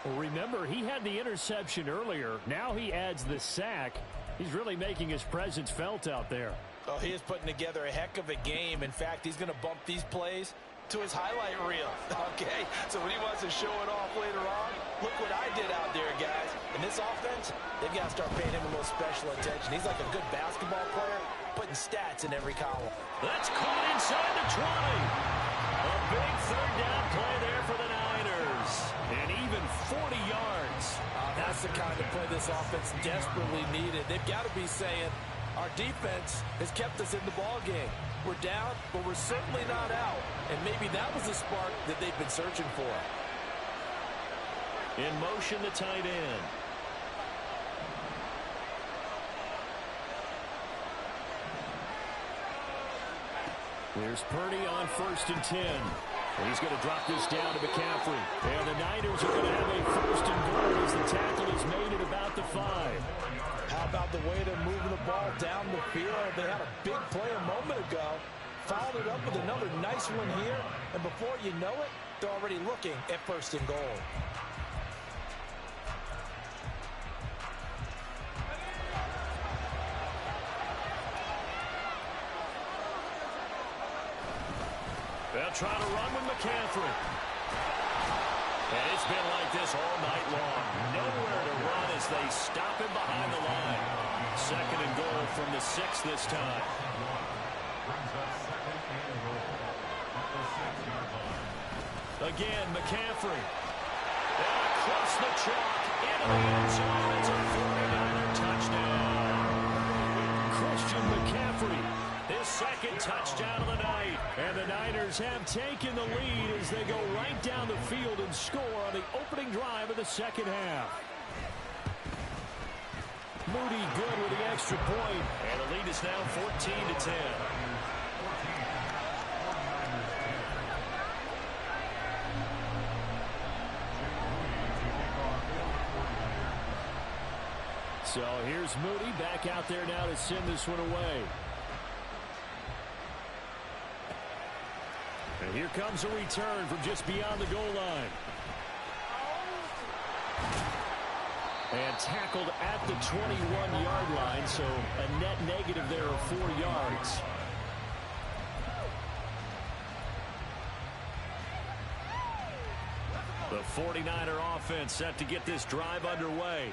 Well, remember, he had the interception earlier. Now he adds the sack. He's really making his presence felt out there. Oh, he is putting together a heck of a game. In fact, he's going to bump these plays to his highlight reel. Okay, so when he wants to show it off later on, look what I did out there, guys. In this offense, they've got to start paying him a little special attention. He's like a good basketball player, putting stats in every column. That's caught inside the 20. A big third down play there for the Niners. And even 40 yards. That's the kind of play this offense desperately needed. They've got to be saying, our defense has kept us in the ball game. We're down, but we're certainly not out. And maybe that was the spark that they've been searching for. In motion, the tight end. There's Purdy on 1st and 10. And he's going to drop this down to McCaffrey. And the Niners are going to have a 1st and goal as the tackle is made at about the 5. How about the way they're moving the ball down the field? They had a big play a moment ago. Followed it up with another nice one here. And before you know it, they're already looking at 1st and goal. They'll try to run with McCaffrey. And it's been like this all night long. Nowhere to run as they stop him behind the line. 2nd and goal from the 6 this time. Again, McCaffrey. And across the chalk into the end zone. It's a 49er touchdown. Christian McCaffrey. His 2nd touchdown of the night. And the Niners have taken the lead as they go right down the field and score on the opening drive of the 2nd half. Moody good with the extra point. And the lead is now 14-10. So here's Moody back out there now to send this one away. Here comes a return from just beyond the goal line. And tackled at the 21-yard line, so a net negative there of 4 yards. The 49er offense set to get this drive underway.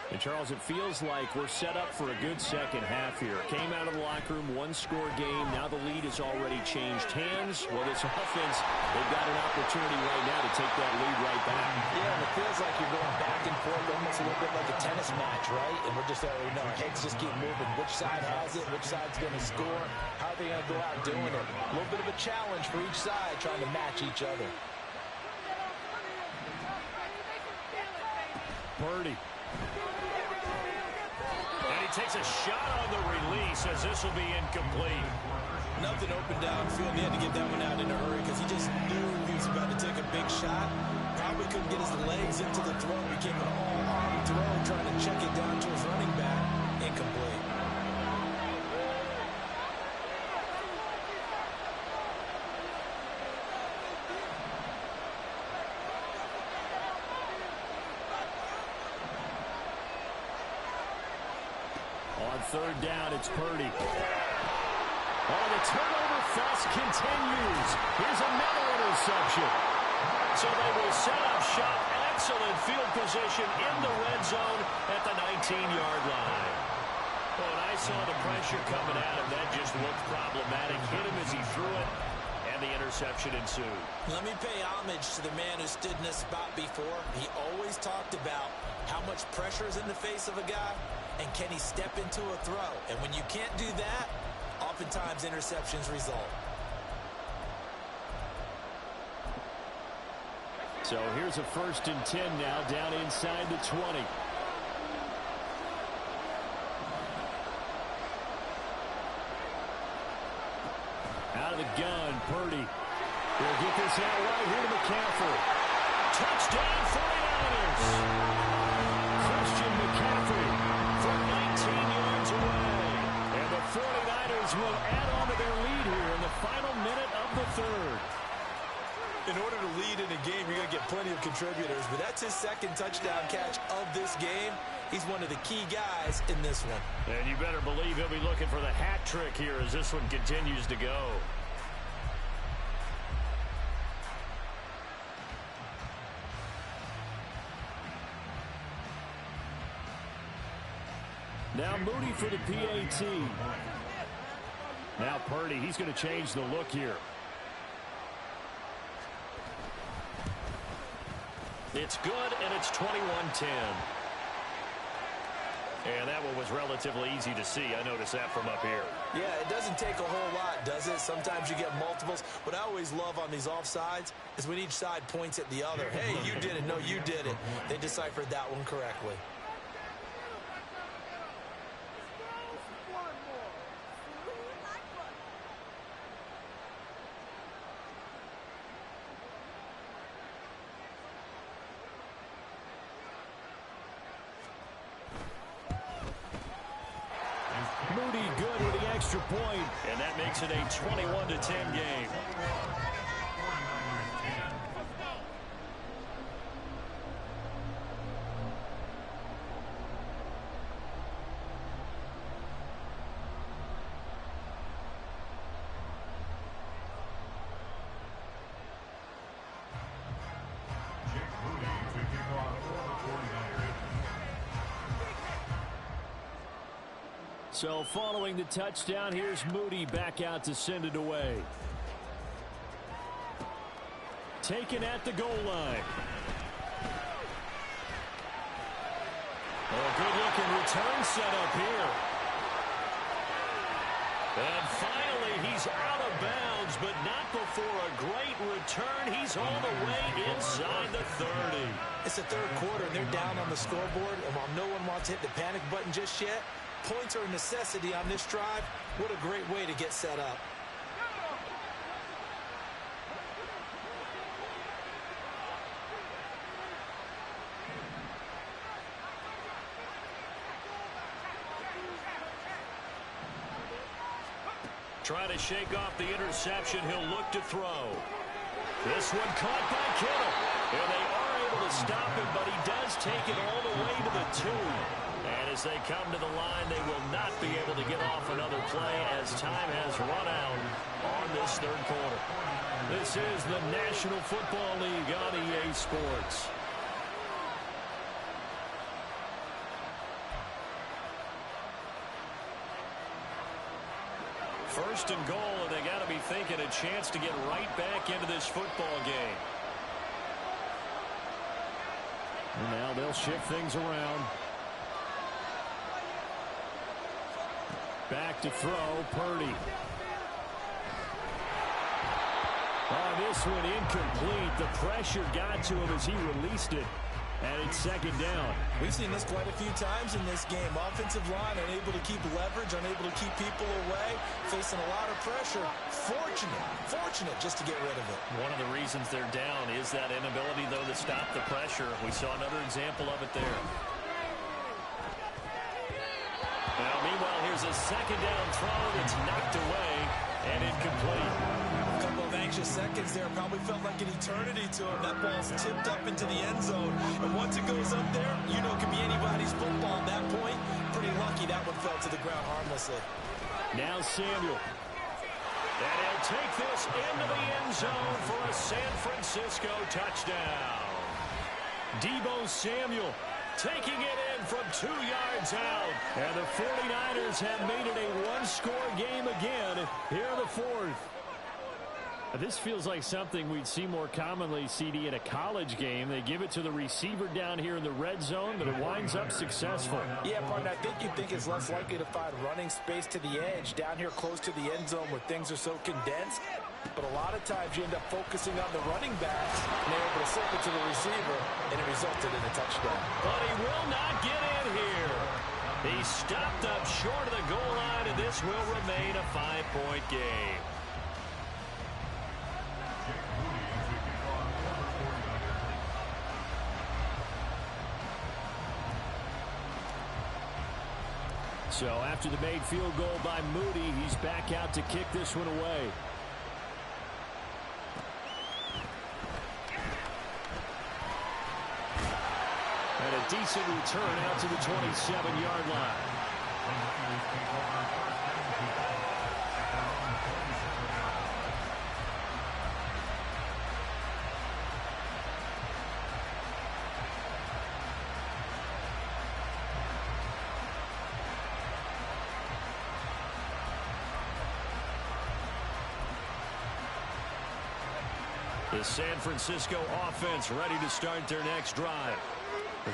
And, Charles, it feels like we're set up for a good second half here. Came out of the locker room, one-score game. Now the lead has already changed hands. Well, this offense, they've got an opportunity right now to take that lead right back. Yeah, and it feels like you're going back and forth, almost a little bit like a tennis match, right? And we're just already know our heads just keep moving. Which side has it? Which side's going to score? How are they going to go out doing it? A little bit of a challenge for each side, trying to match each other. Purdy. And he takes a shot on the release as this will be incomplete. Nothing open downfield. He had to get that one out in a hurry because he just knew he was about to take a big shot. Probably couldn't get his legs into the throw. Became an all-arm throw, trying to check it down to his running back. Incomplete. On third down, it's Purdy. Oh, the turnover fest continues. Here's another interception. So they will set up shop. Excellent field position in the red zone at the 19-yard line. Oh, and I saw the pressure coming at him. That just looked problematic. Hit him as he threw it, and the interception ensued. Let me pay homage to the man who stood in this spot before. He always talked about how much pressure is in the face of a guy, and can he step into a throw? And when you can't do that, oftentimes interceptions result. So here's a 1st and 10 now, down inside the 20. Out of the gun, Purdy. He'll get this out right here to McCaffrey. Touchdown, 49ers! Christian McCaffrey from 19 yards away. And the 49ers will add on to their lead here in the final minute of the third. In order to lead in a game, you're going to get plenty of contributors, but that's his second touchdown catch of this game. He's one of the key guys in this one. And you better believe he'll be looking for the hat trick here as this one continues to go. Now Moody for the PAT. Now Purdy, he's going to change the look here. It's good, and it's 21-10. And that one was relatively easy to see. I noticed that from up here. Yeah, it doesn't take a whole lot, does it? Sometimes you get multiples. What I always love on these offsides is when each side points at the other. Hey, you did it. No, you did it. They deciphered that one correctly. Moody good with the extra point. And that makes it a 21-10 game. So following the touchdown, here's Moody back out to send it away. Taken at the goal line. Oh, good-looking return set up here. And finally, he's out of bounds, but not before a great return. He's all the way inside the 30. It's the third quarter, and they're down on the scoreboard. And while no one wants to hit the panic button just yet, points are a necessity on this drive. What a great way to get set up. Trying to shake off the interception. He'll look to throw. This one caught by Kittle. And they are able to stop him, but he does take it all the way to the 2. And as they come to the line, they will not be able to get off another play as time has run out on this third quarter. This is the National Football League on EA Sports. First and goal, and they got to be thinking a chance to get right back into this football game. And now they'll shift things around. Back to throw, Purdy. Oh, this one incomplete. The pressure got to him as he released it. And it's second down. We've seen this quite a few times in this game. Offensive line unable to keep leverage, unable to keep people away, facing a lot of pressure. Fortunate just to get rid of it. One of the reasons they're down is that inability, though, to stop the pressure. We saw another example of it there. Now, meanwhile, here's a second down throw that's knocked away and incomplete. A couple of anxious seconds there. Probably felt like an eternity to him. That ball's tipped up into the end zone. And once it goes up there, you know it can be anybody's football at that point. Pretty lucky that one fell to the ground harmlessly. Now Samuel. And he'll take this into the end zone for a San Francisco touchdown. Deebo Samuel taking it in from 2 yards out. And the 49ers have made it a one-score game again here in the fourth. This feels like something we'd see more commonly, CD, in a college game. They give it to the receiver down here in the red zone, but it winds up successful. Yeah, partner, I think you'd think it's less likely to find running space to the edge down here close to the end zone where things are so condensed. But a lot of times you end up focusing on the running backs, and they're able to slip it to the receiver, and it resulted in a touchdown. But he will not get in here. He stopped up short of the goal line, and this will remain a 5-point game. So after the made field goal by Moody, he's back out to kick this one away. And a decent return out to the 27-yard line. The San Francisco offense ready to start their next drive.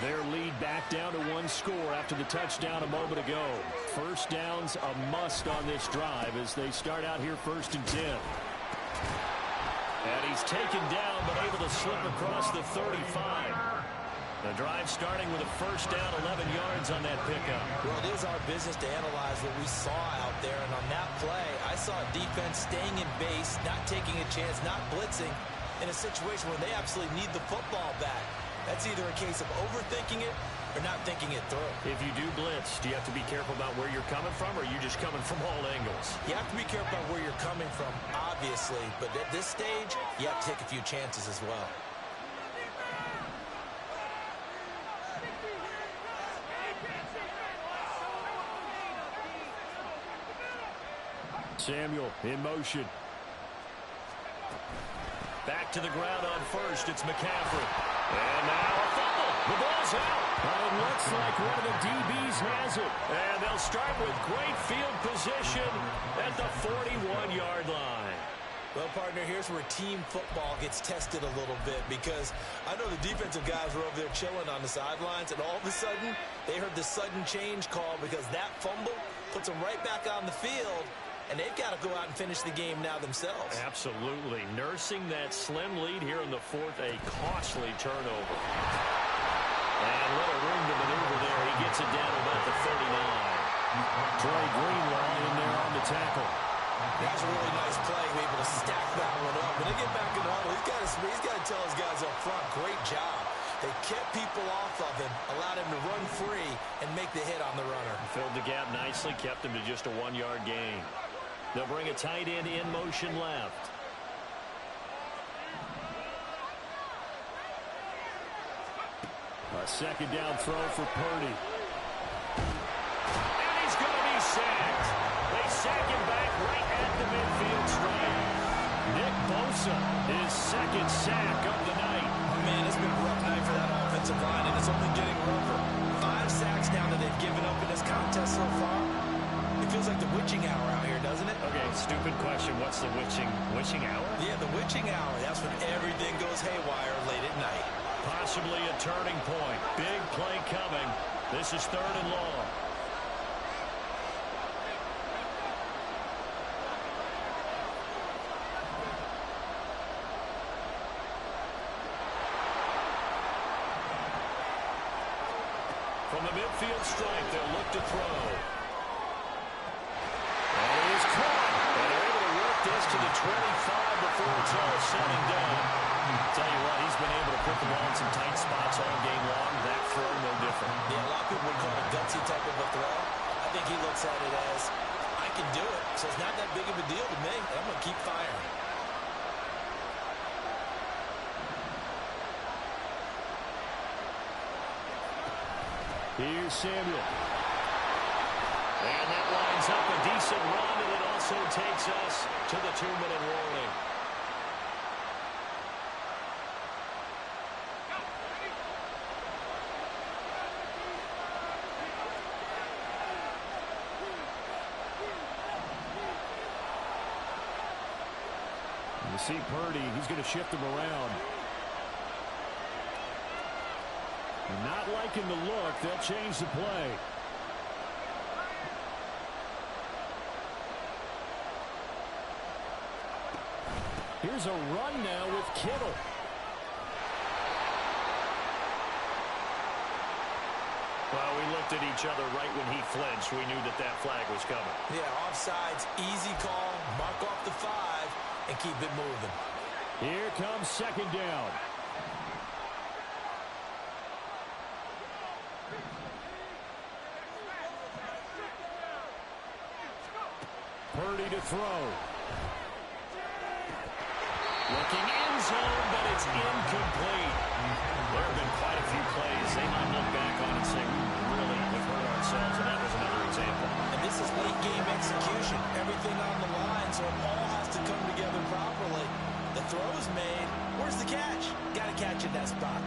Their lead back down to one score after the touchdown a moment ago. First down's a must on this drive as they start out here 1st and 10. And he's taken down but able to slip across the 35. The drive starting with a first down, 11 yards on that pickup. Well, it is our business to analyze what we saw out there. And on that play, I saw a defense staying in base, not taking a chance, not blitzing in a situation where they absolutely need the football back. That's either a case of overthinking it or not thinking it through. If you do blitz, do you have to be careful about where you're coming from, or are you just coming from all angles? You have to be careful about where you're coming from, obviously. But at this stage, you have to take a few chances as well. Samuel in motion. Back to the ground on first. It's McCaffrey. And now a fumble. The ball's out. It looks like one of the DBs has it. And they'll start with great field position at the 41-yard line. Well, partner, here's where team football gets tested a little bit, because I know the defensive guys were over there chilling on the sidelines, and all of a sudden, they heard the sudden change call because that fumble puts them right back on the field, and they've got to go out and finish the game now themselves. Absolutely. Nursing that slim lead here in the fourth, a costly turnover. And little room to maneuver there. He gets it down about the 39. Troy Greenlaw in there on the tackle. That's a really nice play. We're able to stack that one up. When they get back in the huddle, he's got to tell his guys up front, great job. They kept people off of him, allowed him to run free, and make the hit on the runner. Filled the gap nicely, kept him to just a 1-yard gain. They'll bring a tight end in motion left. A second down throw for Purdy. And he's going to be sacked. They sack him back right at the midfield stripe. Nick Bosa, his second sack of the night. Man, it's been a rough night for that offensive line, and it's only getting rougher. 5 sacks now that they've given up in this contest so far. It feels like the witching hour out here, doesn't it? Okay, stupid question. What's the witching hour? Yeah, the witching hour. That's when everything goes haywire late at night. Possibly a turning point. Big play coming. This is 3rd and long. From the midfield stripe, they'll look to throw. And he is caught. And they're able to work this to the 25 before it's all said and done. Tell you what, he's been able to put the ball in some tight spots all game long. That throw, no different. Yeah, a lot of people would call it a gutsy type of a throw. I think he looks at it as, I can do it, so it's not that big of a deal to me, and I'm going to keep firing. Here's Samuel. And that lines up a decent run, and it also takes us to the 2-minute warning. You see Purdy, he's going to shift him around. Not liking the look. They'll change the play. Here's a run now with Kittle. Well, we looked at each other right when he flinched. We knew that that flag was coming. Yeah, offsides, easy call, mark off the 5, and keep it moving. Here comes 2nd down. Purdy to throw. Looking end zone, but it's incomplete. There have been quite a few plays they might look back on and say, we really have hurt ourselves, and that was another example. And this is late game execution. Everything on the line, so it all has to come together properly. The throw is made. Where's the catch? Got to catch in that spot.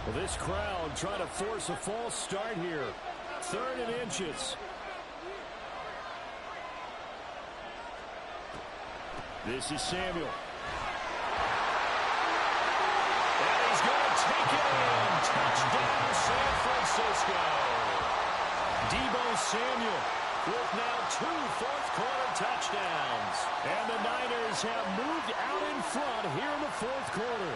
Well, this crowd trying to force a false start here. 3rd and inches. This is Samuel. And he's going to take it in. Touchdown, San Francisco. Deebo Samuel with now 2 fourth-quarter touchdowns. And the Niners have moved out in front here in the 4th quarter.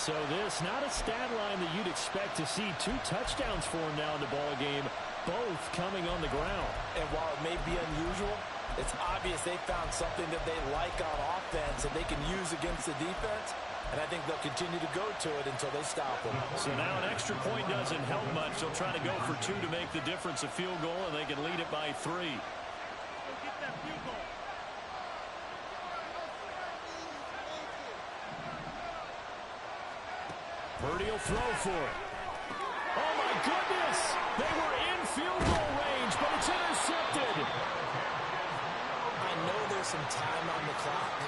So this, not a stat line that you'd expect to see 2 touchdowns for him now in the ball game, both coming on the ground. And while it may be unusual, it's obvious they found something that they like on offense and they can use against the defense. And I think they'll continue to go to it until they stop them. So now an extra point doesn't help much. They'll try to go for 2 to make the difference a field goal, and they can lead it by 3. Purdy will throw for it. Oh, my goodness! They were in field goal range, but it's intercepted. I know there's some time on the clock,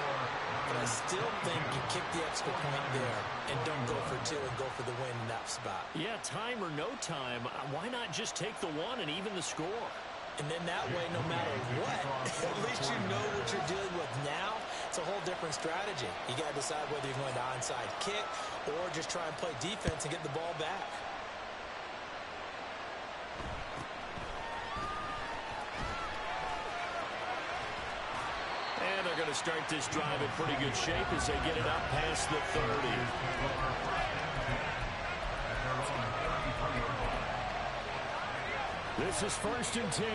but I still think you kick the extra point there and don't go for 2 and go for the win in that spot. Yeah, time or no time, why not just take the 1 and even the score? And then that way, no matter what, at least you know what you're dealing with now. It's a whole different strategy. You got to decide whether you're going to onside kick or just try and play defense and get the ball back. And they're going to start this drive in pretty good shape as they get it up past the 30. This is 1st and 10.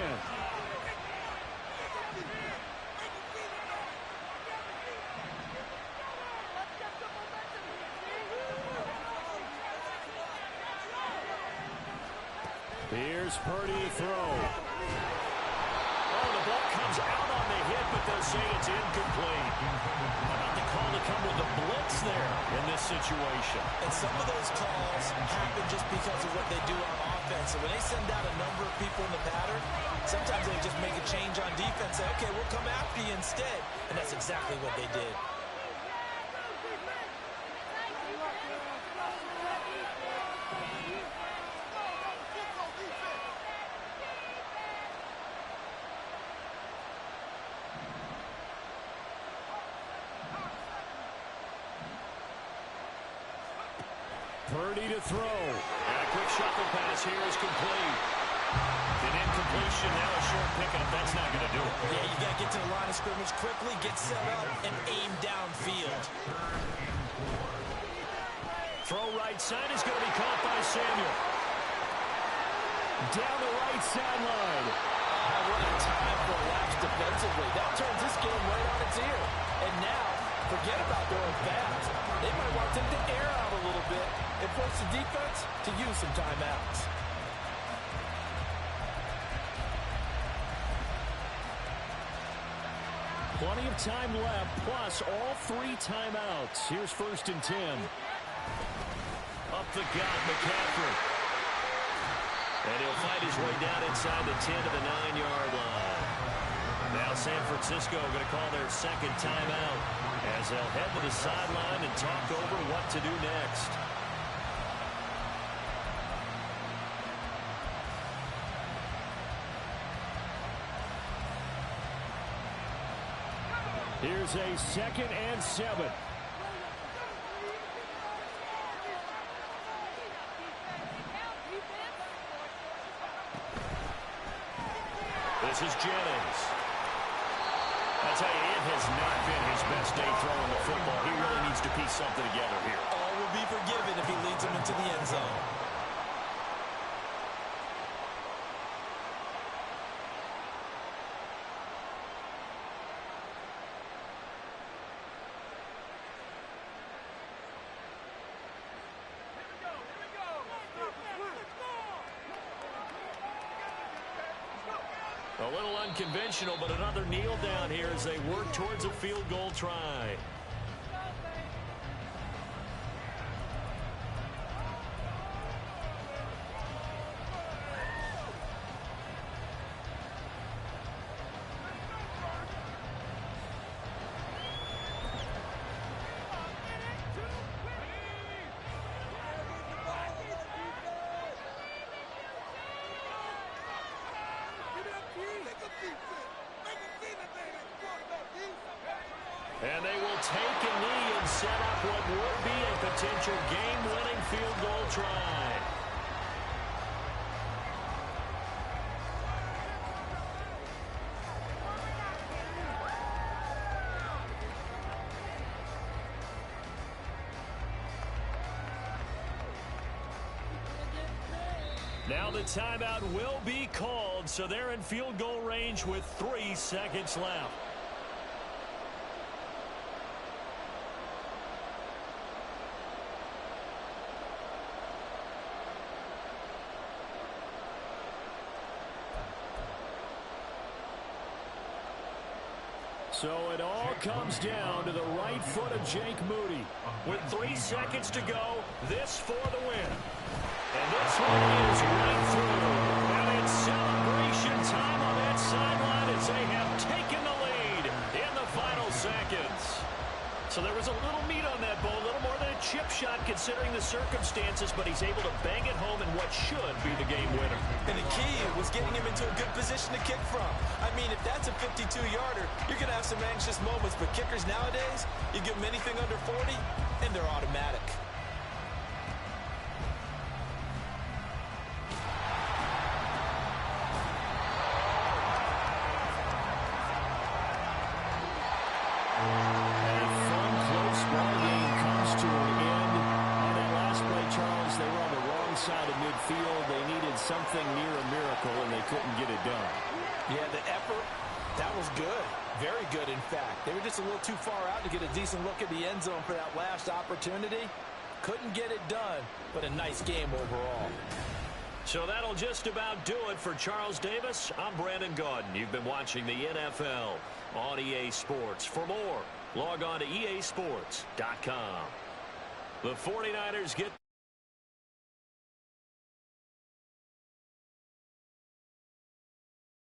Here's Purdy to throw. Oh, the ball comes out on the hit, but they'll say it's incomplete. About the call to come with the blitz there in this situation. And some of those calls happen just because of what they do on offense. So when they send out a number of people in the pattern, sometimes they just make a change on defense. Say, okay, we'll come after you instead. And that's exactly what they did. Purdy to throw. And a quick shuffle pass here is complete. An incompletion, now a short pickup. That's not going to do it. Yeah, you got to get to the line of scrimmage quickly, get set up, and aim downfield. Throw right side is going to be caught by Samuel. Down the right sideline. What a time for a lapse defensively. That turns this game right on its ear. And now, forget about throwing fast. They might want to take the air out a little bit and force the defense to use some timeouts. Plenty of time left, plus all 3 timeouts. Here's 1st and 10. Up the gut, McCaffrey. And he'll fight his way down inside the 10 to the 9-yard line. Now San Francisco going to call their second timeout as they'll head to the sideline and talk over what to do next. Here's a 2nd and 7. This is Jennings. I tell you, it has not been his best day throwing the football. He really needs to piece something together here. All will be forgiven if he leads them into the end zone. A little unconventional, but another kneel down here as they work towards a field goal try. And they will take a knee and set up what would be a potential game-winning field goal try. Now the timeout will be called, so they're in field goal range with 3 seconds left. So it all comes down to the right foot of Jake Moody. With 3 seconds to go, this for the win. And this one is right through. And it's celebration time on that sideline as they have taken the lead in the final seconds. So there was a little meat on that ball, a little more than a chip shot considering the circumstances, but he's able to bang it home in what should be the game winner. And the key was getting him into a good position to kick from. I mean, if that's a 52-yarder, you're going to have some anxious moments, but kickers nowadays, you give them anything under 40, and they're automatic. Something near a miracle, and they couldn't get it done. Yeah, the effort, that was good. Very good, in fact. They were just a little too far out to get a decent look at the end zone for that last opportunity. Couldn't get it done, but a nice game overall. So So that'll just about do it for Charles Davis. I'm Brandon Gaudin. You've been watching the NFL on EA Sports. For more, log on to easports.com. The 49ers get